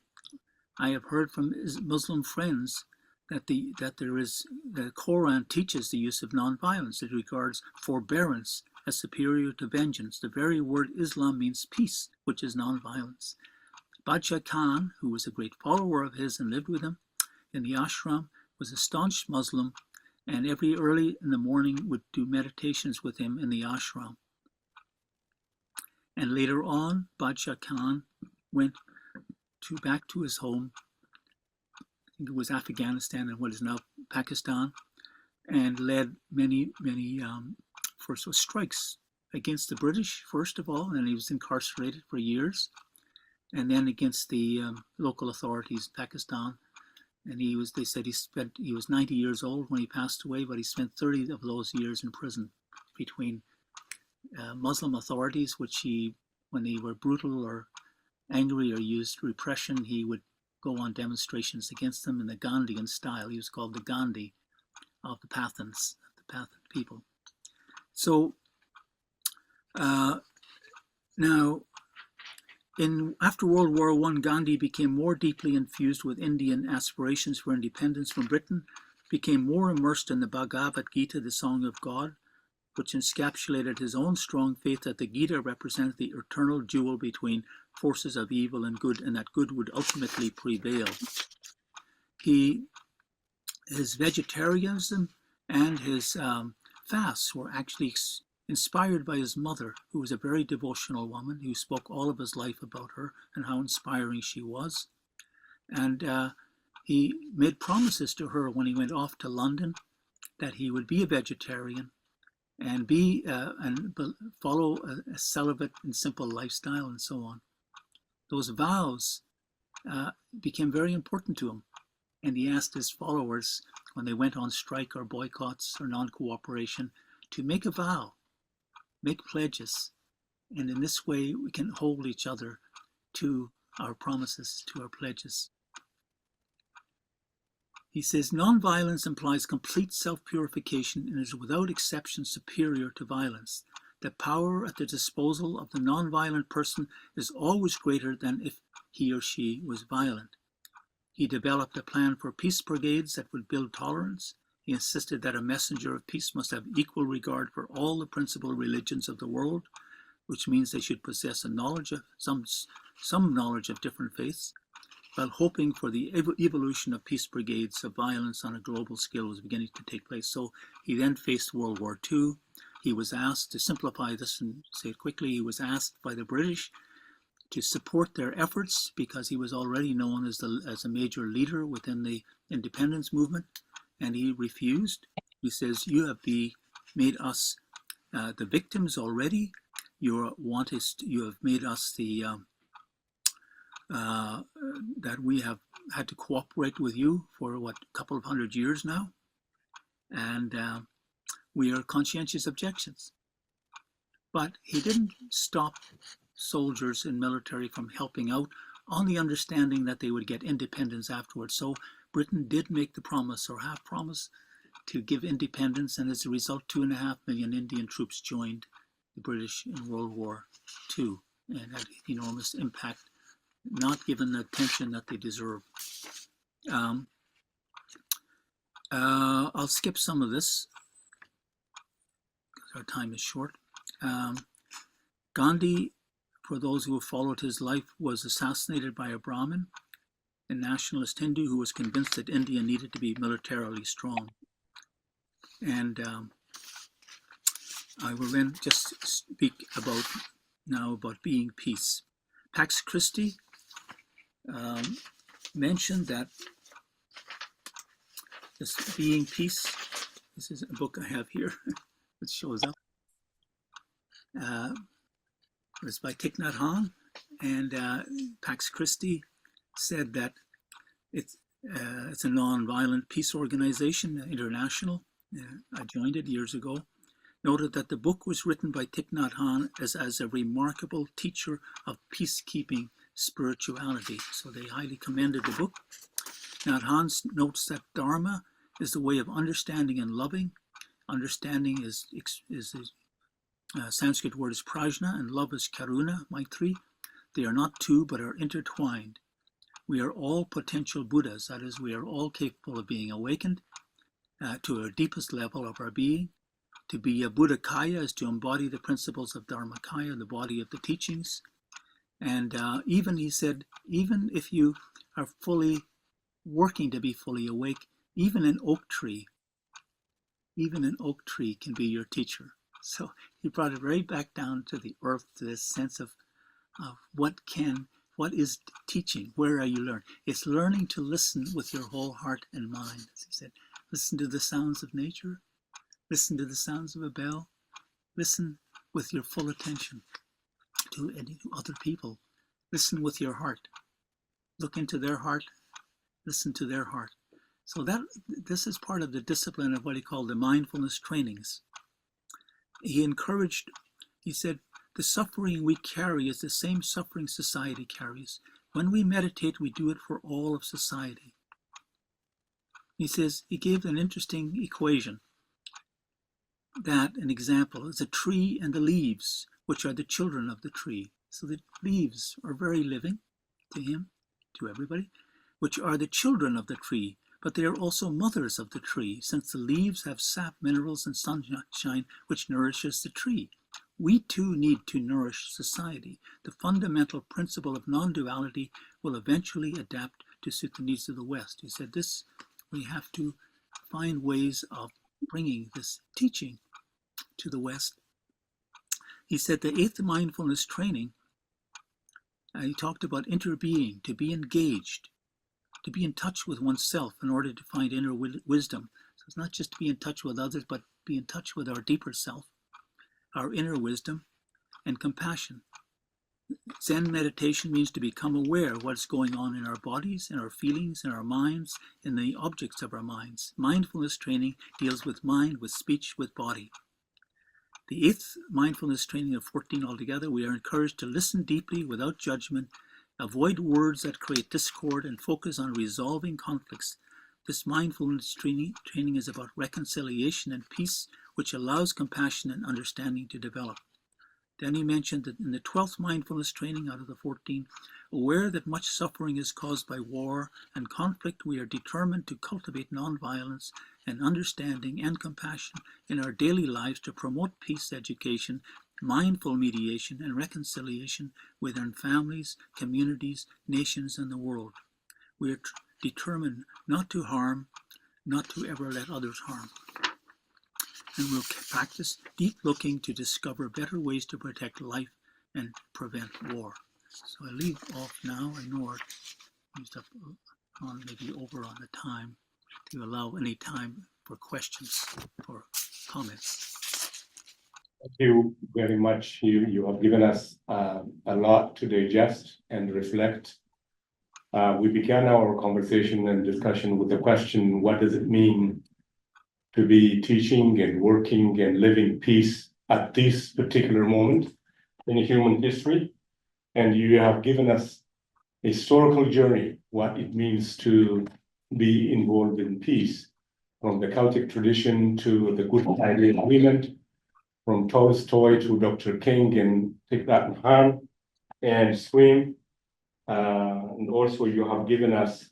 I have heard from Muslim friends that the Quran teaches the use of nonviolence. It regards forbearance as superior to vengeance. The very word Islam means peace, which is nonviolence. Bajha Khan, who was a great follower of his and lived with him, in the ashram, was a staunch Muslim, and every early in the morning would do meditations with him in the ashram. And later on, Badshah Khan went back to his home. I think it was Afghanistan and what is now Pakistan, and led many first strikes against the British, first of all, and he was incarcerated for years, and then against the local authorities in Pakistan. And they said he was 90 years old when he passed away, but he spent 30 of those years in prison between Muslim authorities, which when they were brutal or angry or used repression, he would go on demonstrations against them in the Gandhian style. He was called the Gandhi of the Pathans, the Pathan people. So now, after World War I, Gandhi became more deeply infused with Indian aspirations for independence from Britain, became more immersed in the Bhagavad Gita, the Song of God, which encapsulated his own strong faith that the Gita represented the eternal duel between forces of evil and good, and that good would ultimately prevail. His vegetarianism and his fasts were actually inspired by his mother, who was a very devotional woman who spoke all of his life about her and how inspiring she was. And he made promises to her when he went off to London that he would be a vegetarian and follow a celibate and simple lifestyle and so on. Those vows became very important to him, and he asked his followers when they went on strike or boycotts or non-cooperation to make a vow, make pledges, and in this way we can hold each other to our promises, to our pledges. He says, non-violence implies complete self-purification and is without exception superior to violence. The power at the disposal of the non-violent person is always greater than if he or she was violent. He developed a plan for peace brigades that would build tolerance. He insisted that a messenger of peace must have equal regard for all the principal religions of the world, which means they should possess a knowledge of some knowledge of different faiths, while hoping for the evolution of peace brigades of violence on a global scale was beginning to take place. So he then faced World War II. He was asked, to simplify this and say it quickly, he was asked by the British to support their efforts because he was already known as a major leader within the independence movement, and he refused. He says, you have made us the victims already. You have made us that we have had to cooperate with you for a couple of 100 years now, and we are conscientious objections. But he didn't stop soldiers and military from helping out on the understanding that they would get independence afterwards. So Britain did make the promise, or half promise, to give independence, and as a result 2.5 million Indian troops joined the British in World War II and had enormous impact, not given the attention that they deserve. I'll skip some of this because our time is short. Gandhi, for those who have followed his life, was assassinated by a Brahmin, a nationalist Hindu who was convinced that India needed to be militarily strong. And I will then just speak about being peace. Pax Christi mentioned that this being peace, this is a book I have here, which shows up. It's by Thich Nhat Hanh, and Pax Christi said that it's a non-violent peace organization, international. I joined it years ago. Noted that the book was written by Thich Nhat Hanh as a remarkable teacher of peacekeeping spirituality. So they highly commended the book. Nhat Hanh notes that Dharma is the way of understanding and loving. Understanding is Sanskrit word is prajna, and love is karuna, maitri. They are not two, but are intertwined. We are all potential Buddhas. That is, we are all capable of being awakened to our deepest level of our being. To be a Buddhakaya is to embody the principles of Dharmakaya, the body of the teachings. And even, he said, even if you are fully working to be fully awake. Even an oak tree can be your teacher. So he brought it right back down to the earth, to this sense of what is teaching. Where are you learning? It's learning to listen with your whole heart and mind. As he said, listen to the sounds of nature, listen to the sounds of a bell, listen with your full attention to other people. Listen with your heart. Look into their heart, listen to their heart. So this is part of the discipline of what he called the mindfulness trainings. He said, the suffering we carry is the same suffering society carries. When we meditate, we do it for all of society. He says, he gave an interesting equation, that an example is a tree and the leaves, which are the children of the tree. So the leaves are very living to him, to everybody, which are the children of the tree, but they are also mothers of the tree, since the leaves have sap, minerals, and sunshine, which nourishes the tree. We too need to nourish society. The fundamental principle of non-duality will eventually adapt to suit the needs of the West. He said this, we have to find ways of bringing this teaching to the West. He said the 8th mindfulness training, he talked about interbeing, to be engaged, to be in touch with oneself in order to find inner wisdom. So it's not just to be in touch with others, but be in touch with our deeper self, our inner wisdom, and compassion. Zen meditation means to become aware of what's going on in our bodies, in our feelings, in our minds, in the objects of our minds. Mindfulness training deals with mind, with speech, with body. The 8th mindfulness training of 14 altogether, we are encouraged to listen deeply without judgment, avoid words that create discord, and focus on resolving conflicts. This mindfulness training is about reconciliation and peace, which allows compassion and understanding to develop. Then he mentioned that in the 12th mindfulness training out of the 14, aware that much suffering is caused by war and conflict, we are determined to cultivate nonviolence and understanding and compassion in our daily lives to promote peace education, mindful mediation, and reconciliation within families, communities, nations, and the world. We are determined not to harm, not to ever let others harm. And we'll practice deep looking to discover better ways to protect life and prevent war. So I leave off now. I know we're used up on maybe over on the time to allow any time for questions or comments. Thank you very much. You have given us a lot to digest and reflect. We began our conversation and discussion with the question, what does it mean to be teaching and working and living peace at this particular moment in human history? And you have given us a historical journey, what it means to be involved in peace, from the Celtic tradition to the Good Friday Agreement, from Tolstoy to Dr. King and Take That in Hand and Swim. And also you have given us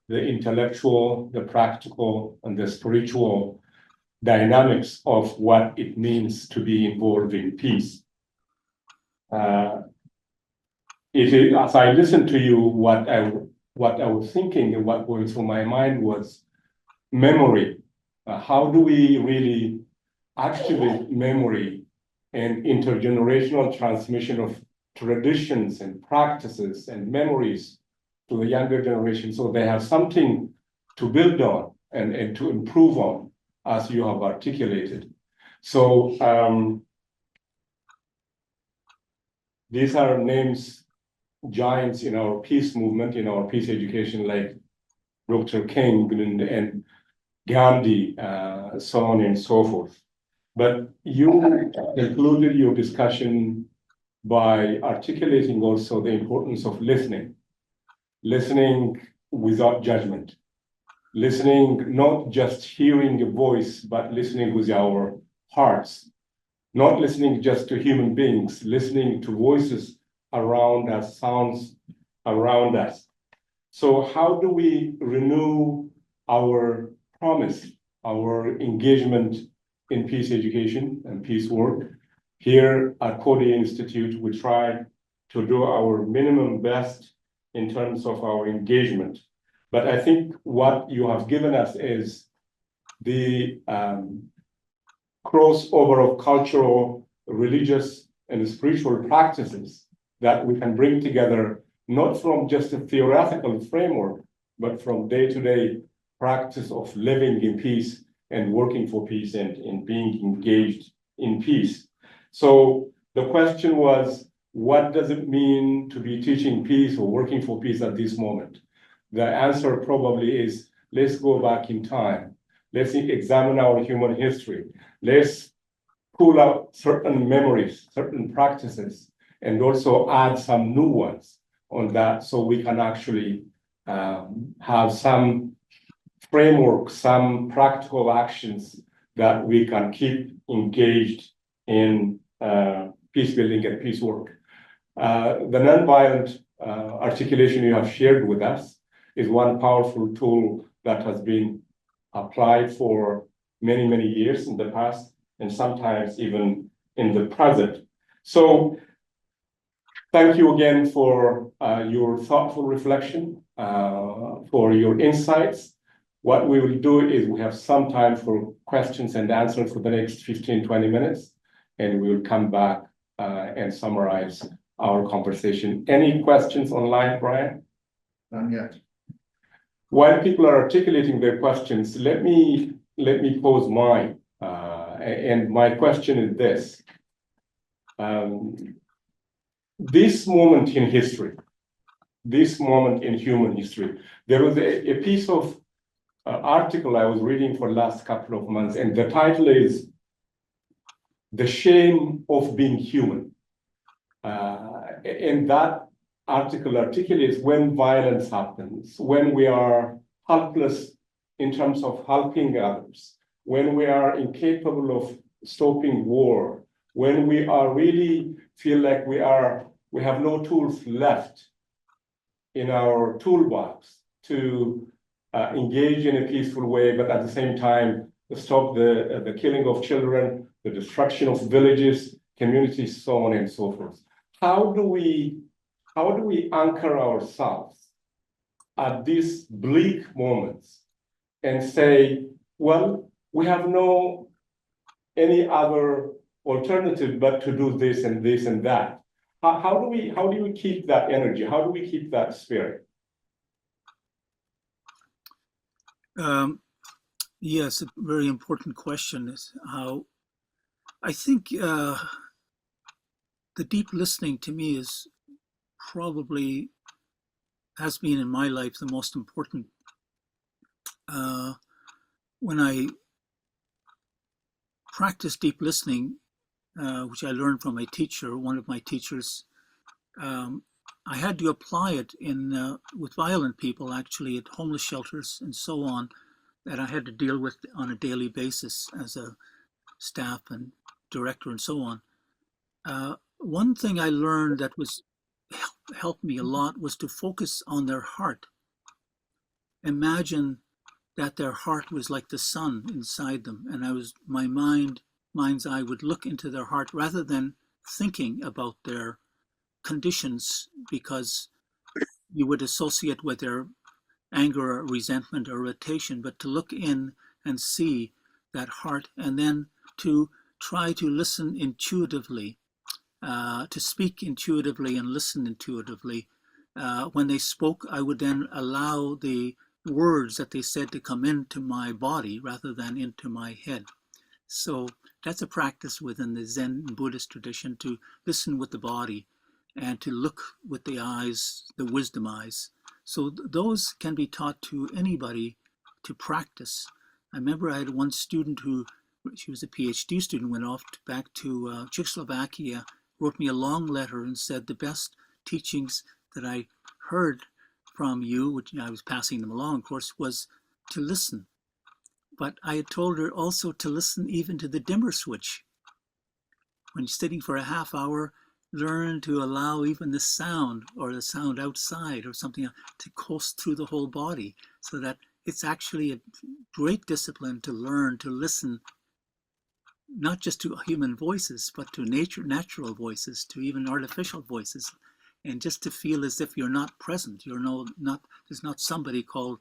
the intellectual, the practical, and the spiritual dynamics of what it means to be involved in peace. As I listened to you, what I was thinking and what going through my mind was memory. How do we really activate memory and intergenerational transmission of traditions and practices and memories to the younger generation so they have something to build on and to improve on, as you have articulated. So these are names, giants in our peace movement, in our peace education, like Dr. King and Gandhi, so on and so forth. But you concluded your discussion by articulating also the importance of listening without judgment, listening, not just hearing a voice, but listening with our hearts, not listening just to human beings, listening to voices around us, sounds around us. So how do we renew our promise, our engagement in peace education and peace work? Here at Coady Institute, we try to do our minimum best in terms of our engagement. But I think what you have given us is the crossover of cultural, religious, and spiritual practices that we can bring together, not from just a theoretical framework, but from day-to-day practice of living in peace and working for peace and being engaged in peace. So the question was, what does it mean to be teaching peace or working for peace at this moment? The answer probably is, let's go back in time. Let's examine our human history. Let's pull out certain memories, certain practices, and also add some new ones on that so we can actually have some framework, some practical actions that we can keep engaged in peace building and peace work. The nonviolent articulation you have shared with us is one powerful tool that has been applied for many, many years in the past, and sometimes even in the present. So thank you again for your thoughtful reflection, for your insights. What we will do is we have some time for questions and answers for the next 15, 20 minutes, and we will come back and summarize our conversation. Any questions online, Brian? None yet. While people are articulating their questions, let me pose mine. And my question is this. This moment in history, this moment in human history, there was a piece of article I was reading for the last couple of months, and the title is "The Shame of Being Human." And that article articulates when violence happens, when we are helpless in terms of helping others, when we are incapable of stopping war, when we are really feel like we have no tools left in our toolbox to engage in a peaceful way, but at the same time stop the killing of children, the destruction of villages, communities, so on and so forth. How do we anchor ourselves at these bleak moments and say, well, we have no any other alternative but to do this and this and that? How do we keep that energy? How do we keep that spirit? Yes, a very important question is how I think the deep listening to me is probably has been in my life the most important. When I practice deep listening, which I learned from a teacher, one of my teachers, I had to apply it in with violent people, actually, at homeless shelters and so on, that I had to deal with on a daily basis as a staff and director and so on. One thing I learned that was helped me a lot was to focus on their heart. Imagine that their heart was like the sun inside them, and my mind's eye would look into their heart rather than thinking about their conditions, because you would associate with their anger or resentment or irritation, but to look in and see that heart, and then to try to listen intuitively, to speak intuitively and listen intuitively. When they spoke, I would then allow the words that they said to come into my body rather than into my head. So that's a practice within the Zen and Buddhist tradition, to listen with the body and to look with the eyes, the wisdom eyes. So those can be taught to anybody to practice. I remember I had one student she was a PhD student, went off back to Czechoslovakia, wrote me a long letter and said the best teachings that I heard from you, which I was passing them along, of course, was to listen. But I had told her also to listen even to the dimmer switch. When you're sitting for a half hour, learn to allow even the sound or the sound outside or something to coast through the whole body, so that it's actually a great discipline to learn to listen, not just to human voices, but to natural voices, to even artificial voices. and just to feel as if you're not present. There's not somebody called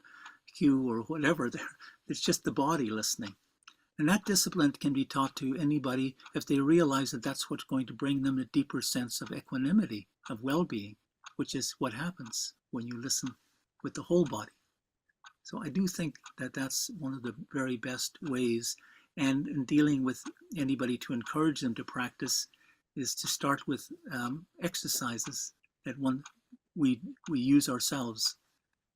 Hugh or whatever there. It's just the body listening. And that discipline can be taught to anybody if they realize that that's what's going to bring them a deeper sense of equanimity, of well-being, which is what happens when you listen with the whole body. So I do think that that's one of the very best ways. And in dealing with anybody, to encourage them to practice is to start with exercises that we use ourselves,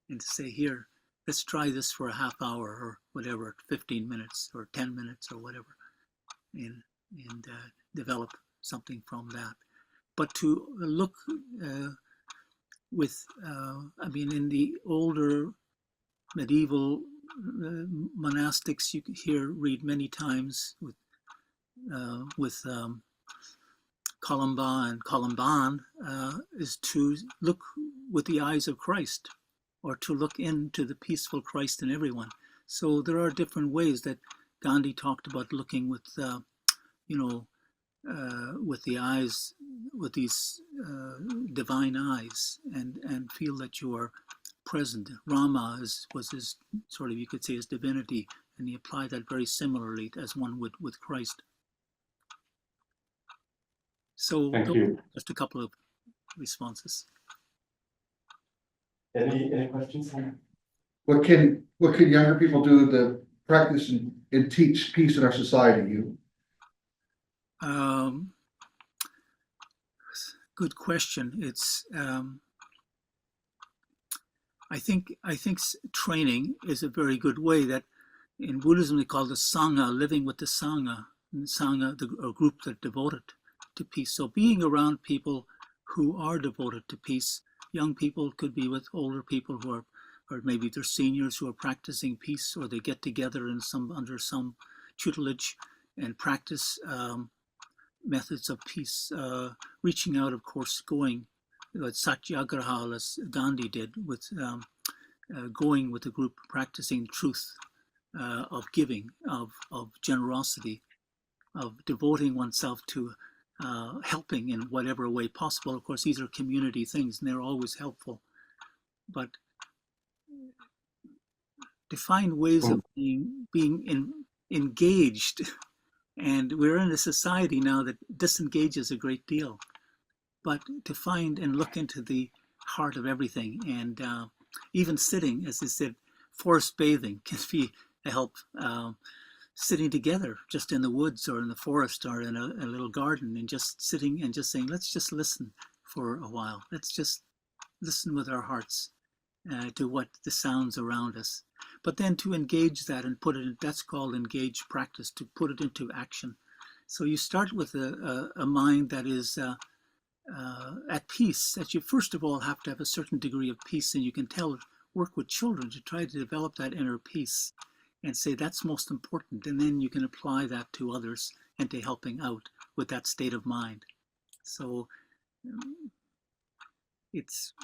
and to say, here, let's try this for a half hour or whatever, 15 minutes or 10 minutes or whatever, and develop something from that. But to look in the older medieval monastics, you read many times with Columban is to look with the eyes of Christ, or to look into the peaceful Christ in everyone. So there are different ways that Gandhi talked about looking with, with the eyes, with these divine eyes, and feel that you are present. Rama was his sort of, you could say, his divinity, and he applied that very similarly as one would with Christ. So Thank you. Just a couple of responses. Any questions? What can younger people do to practice and teach peace in our society? Good question. It's I think training is a very good way. That in Buddhism they call the Sangha, living with the Sangha, and Sangha, a group that devoted to peace. So being around people who are devoted to peace. Young people could be with older people who are, or maybe they're seniors who are practicing peace, or they get together in under some tutelage and practice methods of peace. Reaching out, of course, going satyagraha, as Gandhi did, with going with a group, practicing truth of giving, of generosity, of devoting oneself to helping in whatever way possible. Of course, these are community things, and they're always helpful. But to find ways of being engaged, and we're in a society now that disengages a great deal. But to find and look into the heart of everything, and even sitting, as I said, forest bathing can be a help. Sitting together just in the woods or in the forest or in a little garden, and just sitting and just saying, let's just listen for a while. Let's just listen with our hearts to what the sounds around us. But then to engage that and put it in, that's called engaged practice, to put it into action. So you start with a mind that is at peace, that you first of all have to have a certain degree of peace, and you can work with children to try to develop that inner peace and say that's most important, and then you can apply that to others and to helping out with that state of mind. So that's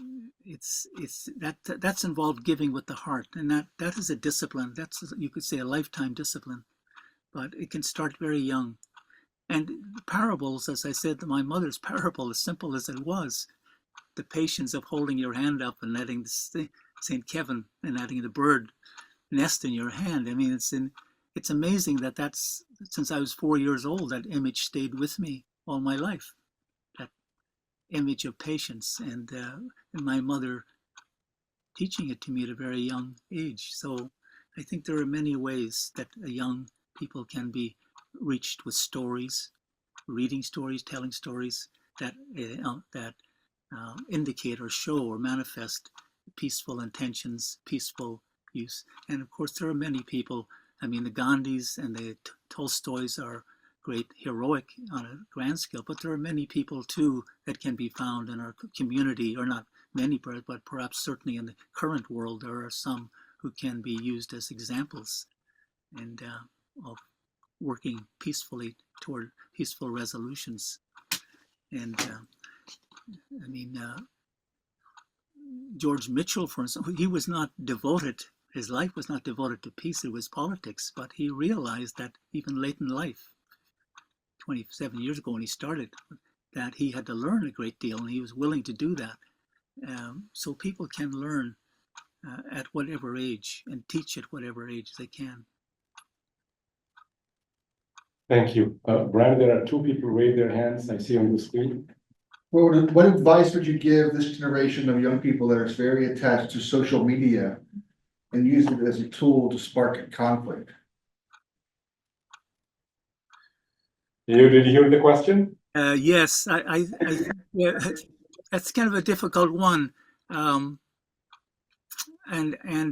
involved giving with the heart, and that is a discipline. That's, you could say, a lifetime discipline, but it can start very young. And parables, as I said, my mother's parable, as simple as it was, the patience of holding your hand up and letting St. Kevin and letting the bird nest in your hand. I mean, it's amazing that's since I was 4 years old, that image stayed with me all my life. That image of patience, and my mother teaching it to me at a very young age. So I think there are many ways that young people can be reached with stories, reading stories, telling stories that indicate or show or manifest peaceful intentions, peaceful use. And of course, there are many people. I mean, the Gandhis and the Tolstoys are great, heroic on a grand scale, but there are many people too that can be found in our community, or not many, but perhaps certainly in the current world, there are some who can be used as examples and of working peacefully toward peaceful resolutions. And I mean, George Mitchell, for instance, he was not devoted, his life was not devoted to peace, it was politics, but he realized that even late in life, 27 years ago when he started, that he had to learn a great deal, and he was willing to do that. So people can learn at whatever age and teach at whatever age they can. Thank you. Brian, there are two people raise their hands. I see on the screen. What advice would you give this generation of young people that is very attached to social media and use it as a tool to spark conflict? Did you hear the question? Yes, yeah, that's kind of a difficult one. And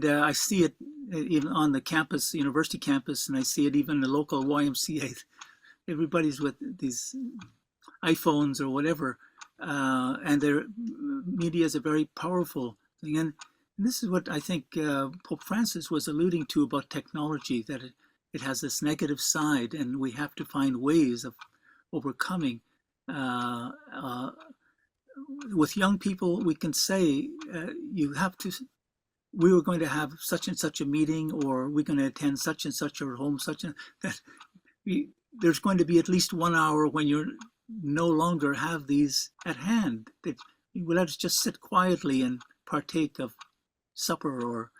I see it even on the campus, university campus, and I see it even in the local YMCA. Everybody's with these iPhones or whatever, and their media is a very powerful thing. And this is what I think Pope Francis was alluding to about technology, that it has this negative side, and we have to find ways of overcoming. With young people, we can say, you have to, we were going to have such and such a meeting, or we're going to attend such and such, or home such and that. There's going to be at least 1 hour when you no longer have these at hand, that you let us just sit quietly and partake of supper or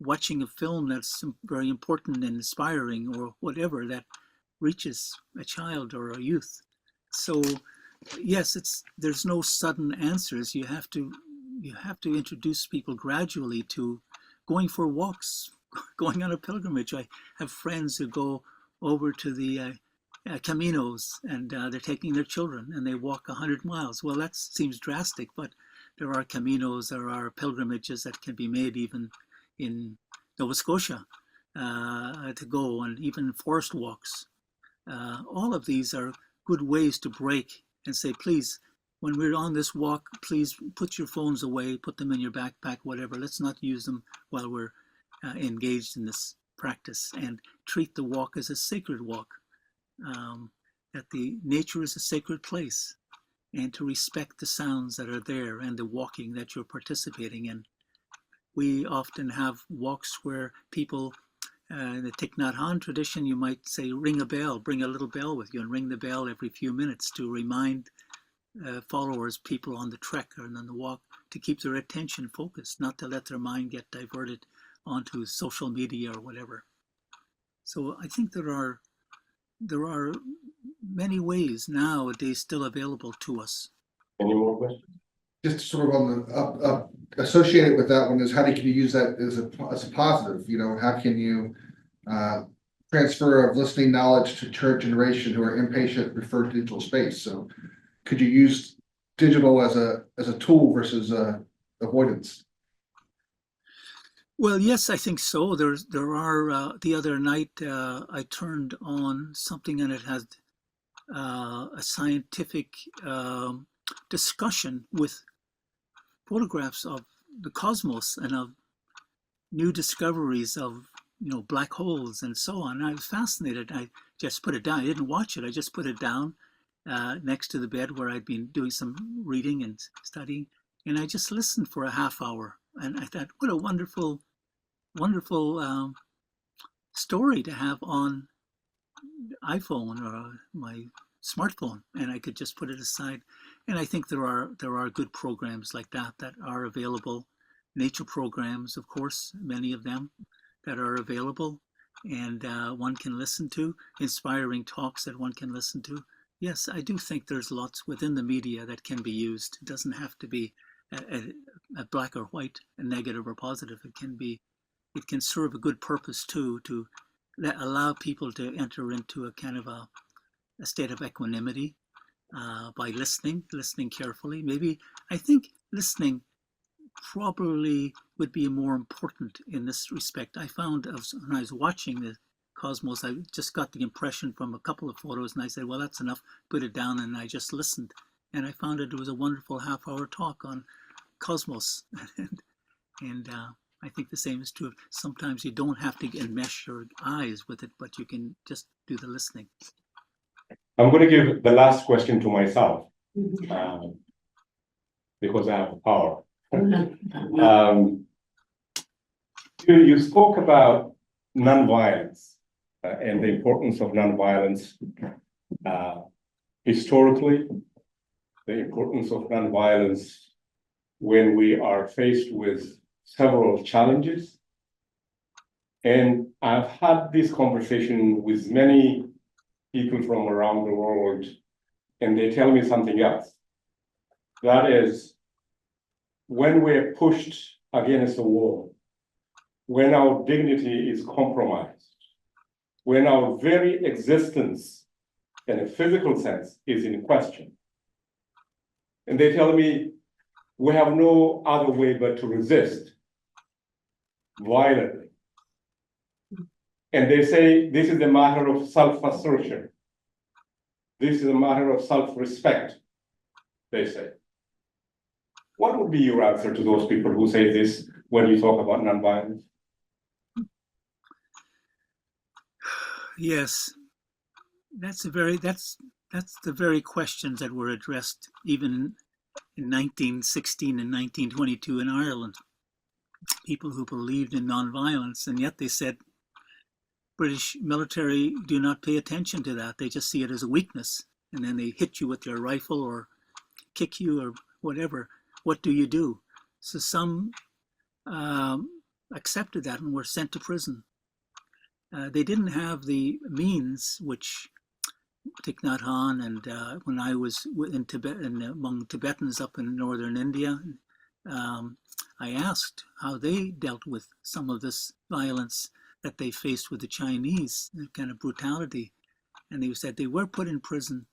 watching a film that's very important and inspiring, or whatever that reaches a child or a youth. So yes, there's no sudden answers. You have to introduce people gradually to going for walks, going on a pilgrimage. I have friends who go over to the Caminos, and they're taking their children, and they walk 100 miles. Well, that seems drastic, but there are Caminos, there are pilgrimages that can be made even in Nova Scotia to go, and even forest walks. All of these are good ways to break and say, please, when we're on this walk, please put your phones away, put them in your backpack, whatever. Let's not use them while we're engaged in this practice, and treat the walk as a sacred walk. That the nature is a sacred place, and to respect the sounds that are there and the walking that you're participating in. We often have walks where people, in the Thich Nhat Hanh tradition, you might say, ring a bell, bring a little bell with you, and ring the bell every few minutes to remind followers, people on the trek or on the walk, to keep their attention focused, not to let their mind get diverted onto social media or whatever. So I think there are many ways nowadays still available to us. Any more questions? Just sort of on the associated with that one is, how can you use that as a positive? You know, how can you transfer of listening knowledge to current generation who are impatient, prefer digital space? So could you use digital as a tool versus avoidance? Well, yes, I think so. There are the other night I turned on something, and it had a scientific discussion with photographs of the cosmos and of new discoveries of, black holes and so on. And I was fascinated. I just put it down. I didn't watch it. I just put it down next to the bed where I'd been doing some reading and studying, and I just listened for a half hour. And I thought, what a wonderful story to have on iPhone or my smartphone, and I could just put it aside. And I think there are good programs like that are available. Nature programs, of course, many of them that are available, and one can listen to, inspiring talks that one can listen to. Yes, I do think there's lots within the media that can be used. It doesn't have to be a black or white, a negative or positive. It can serve a good purpose too, to allow people to enter into a kind of a state of equanimity by listening carefully. Maybe I think listening probably would be more important in this respect. I found when I was watching the cosmos, I just got the impression from a couple of photos, and I said, well, that's enough, put it down, and I just listened. And I found it was a wonderful half-hour talk on cosmos. and I think the same is true. Sometimes you don't have to enmesh your eyes with it, but you can just do the listening. I'm going to give the last question to myself because I have the power. You spoke about nonviolence and the importance of nonviolence historically the importance of nonviolence when we are faced with several challenges. And I've had this conversation with many people from around the world, and they tell me something else. That is, when we're pushed against a wall, when our dignity is compromised, when our very existence in a physical sense is in question. And they tell me we have no other way but to resist violently. And they say this is a matter of self-assertion. This is a matter of self-respect, they say. What would be your answer to those people who say this when you talk about nonviolence? Yes, that's the very questions that were addressed even in 1916 and 1922 in Ireland. People who believed in nonviolence, and yet they said British military do not pay attention to that. They just see it as a weakness, and then they hit you with their rifle or kick you or whatever. What do you do? So some accepted that and were sent to prison. They didn't have the means which Thich Nhat Hanh and when I was in Tibet and among Tibetans up in northern India, I asked how they dealt with some of this violence that they faced with the Chinese, the kind of brutality. And they said they were put in prison,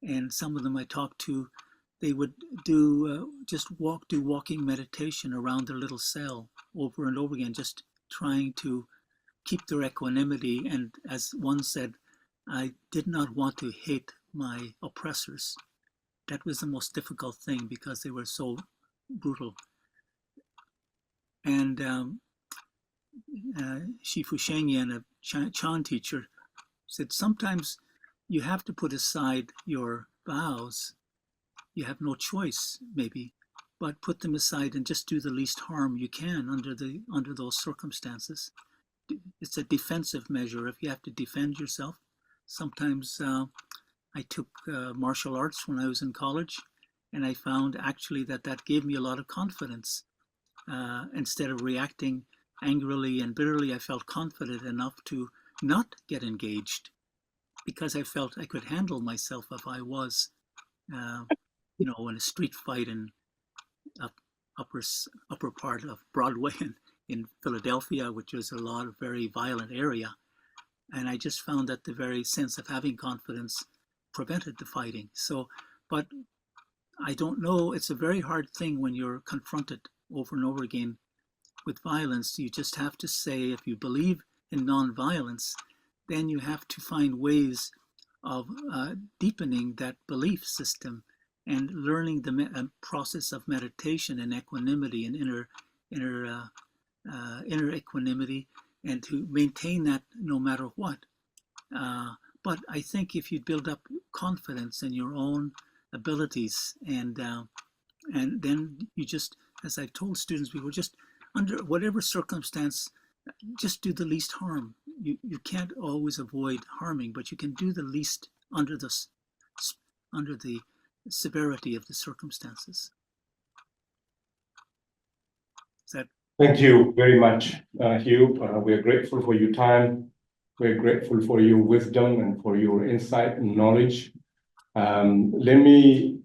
and some of them I talked to, they would do walking meditation around their little cell over and over again, just trying to keep their equanimity. And as one said, I did not want to hate my oppressors. That was the most difficult thing because they were so brutal. And Shifu Shengyan, a Chan teacher, said sometimes you have to put aside your vows. You have no choice, maybe, but put them aside and just do the least harm you can under those circumstances. It's a defensive measure. If you have to defend yourself, sometimes I took martial arts when I was in college, and I found actually that gave me a lot of confidence. Instead of reacting angrily and bitterly, I felt confident enough to not get engaged because I felt I could handle myself if I was, in a street fight in upper part of Broadway in Philadelphia, which was a lot of very violent area. And I just found that the very sense of having confidence prevented the fighting. So, but I don't know, it's a very hard thing when you're confronted over and over again with violence. You just have to say, if you believe in nonviolence, then you have to find ways of deepening that belief system and learning the process of meditation and equanimity and inner equanimity, and to maintain that no matter what. But I think if you build up confidence in your own abilities, and then you just, as I've told students before, just under whatever circumstance, just do the least harm. You can't always avoid harming, but you can do the least under the severity of the circumstances. Is that? Thank you very much, Hugh. We are grateful for your time. We're grateful for your wisdom and for your insight and knowledge. Let me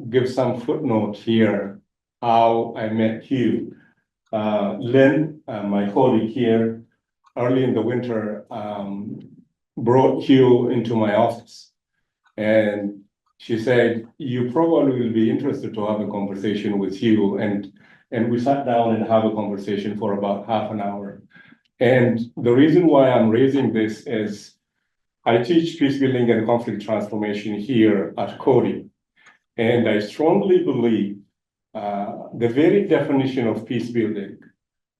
give some footnote here how I met Hugh. Lynn, my colleague here, early in the winter, brought Hugh into my office, and she said, "You probably will be interested to have a conversation with Hugh." And we sat down and have a conversation for about half an hour. And the reason why I'm raising this is I teach peace building and conflict transformation here at Coady. And I strongly believe the very definition of peace building,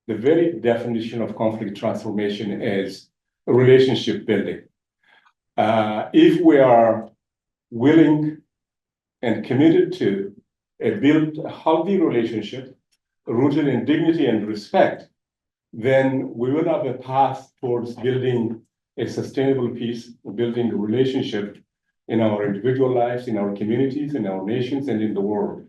the very definition of conflict transformation is relationship building. If we are willing and committed to build a healthy relationship rooted in dignity and respect, then we will have a path towards building a sustainable peace, building a relationship in our individual lives, in our communities, in our nations, and in the world.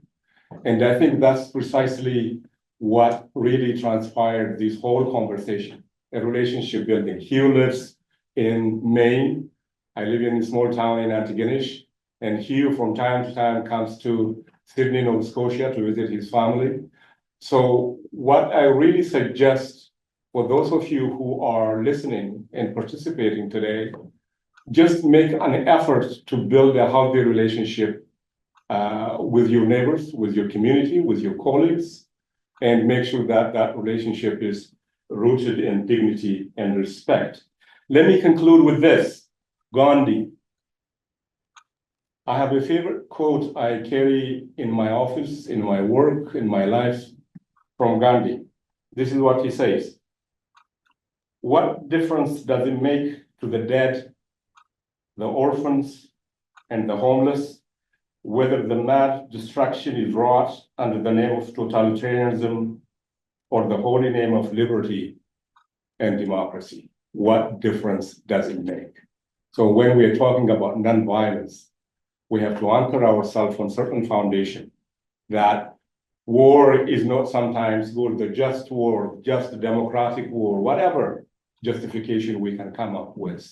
And I think that's precisely what really transpired this whole conversation, a relationship building. Hugh lives in Maine. I live in a small town in Antigonish, and Hugh from time to time comes to Sydney, Nova Scotia to visit his family. So what I really suggest for those of you who are listening and participating today, just make an effort to build a healthy relationship with your neighbors, with your community, with your colleagues, and make sure that that relationship is rooted in dignity and respect. Let me conclude with this. Gandhi. I have a favorite quote I carry in my office, in my work, in my life from Gandhi. This is what he says. What difference does it make to the dead, the orphans, and the homeless, whether the mad destruction is wrought under the name of totalitarianism or the holy name of liberty and democracy? What difference does it make? So when we are talking about nonviolence, we have to anchor ourselves on certain foundation that war is not sometimes good, the just war, just a democratic war, whatever justification we can come up with.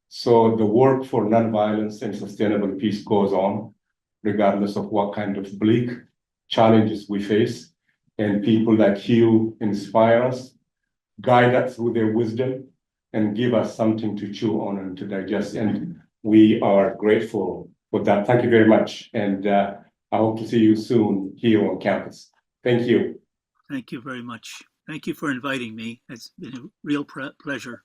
So the work for nonviolence and sustainable peace goes on, regardless of what kind of bleak challenges we face. And people like Hugh inspire us, guide us with their wisdom, and give us something to chew on and to digest. And we are grateful for that. Thank you very much. And I hope to see you soon here on campus. Thank you. Thank you very much. Thank you for inviting me. It's been a real pleasure.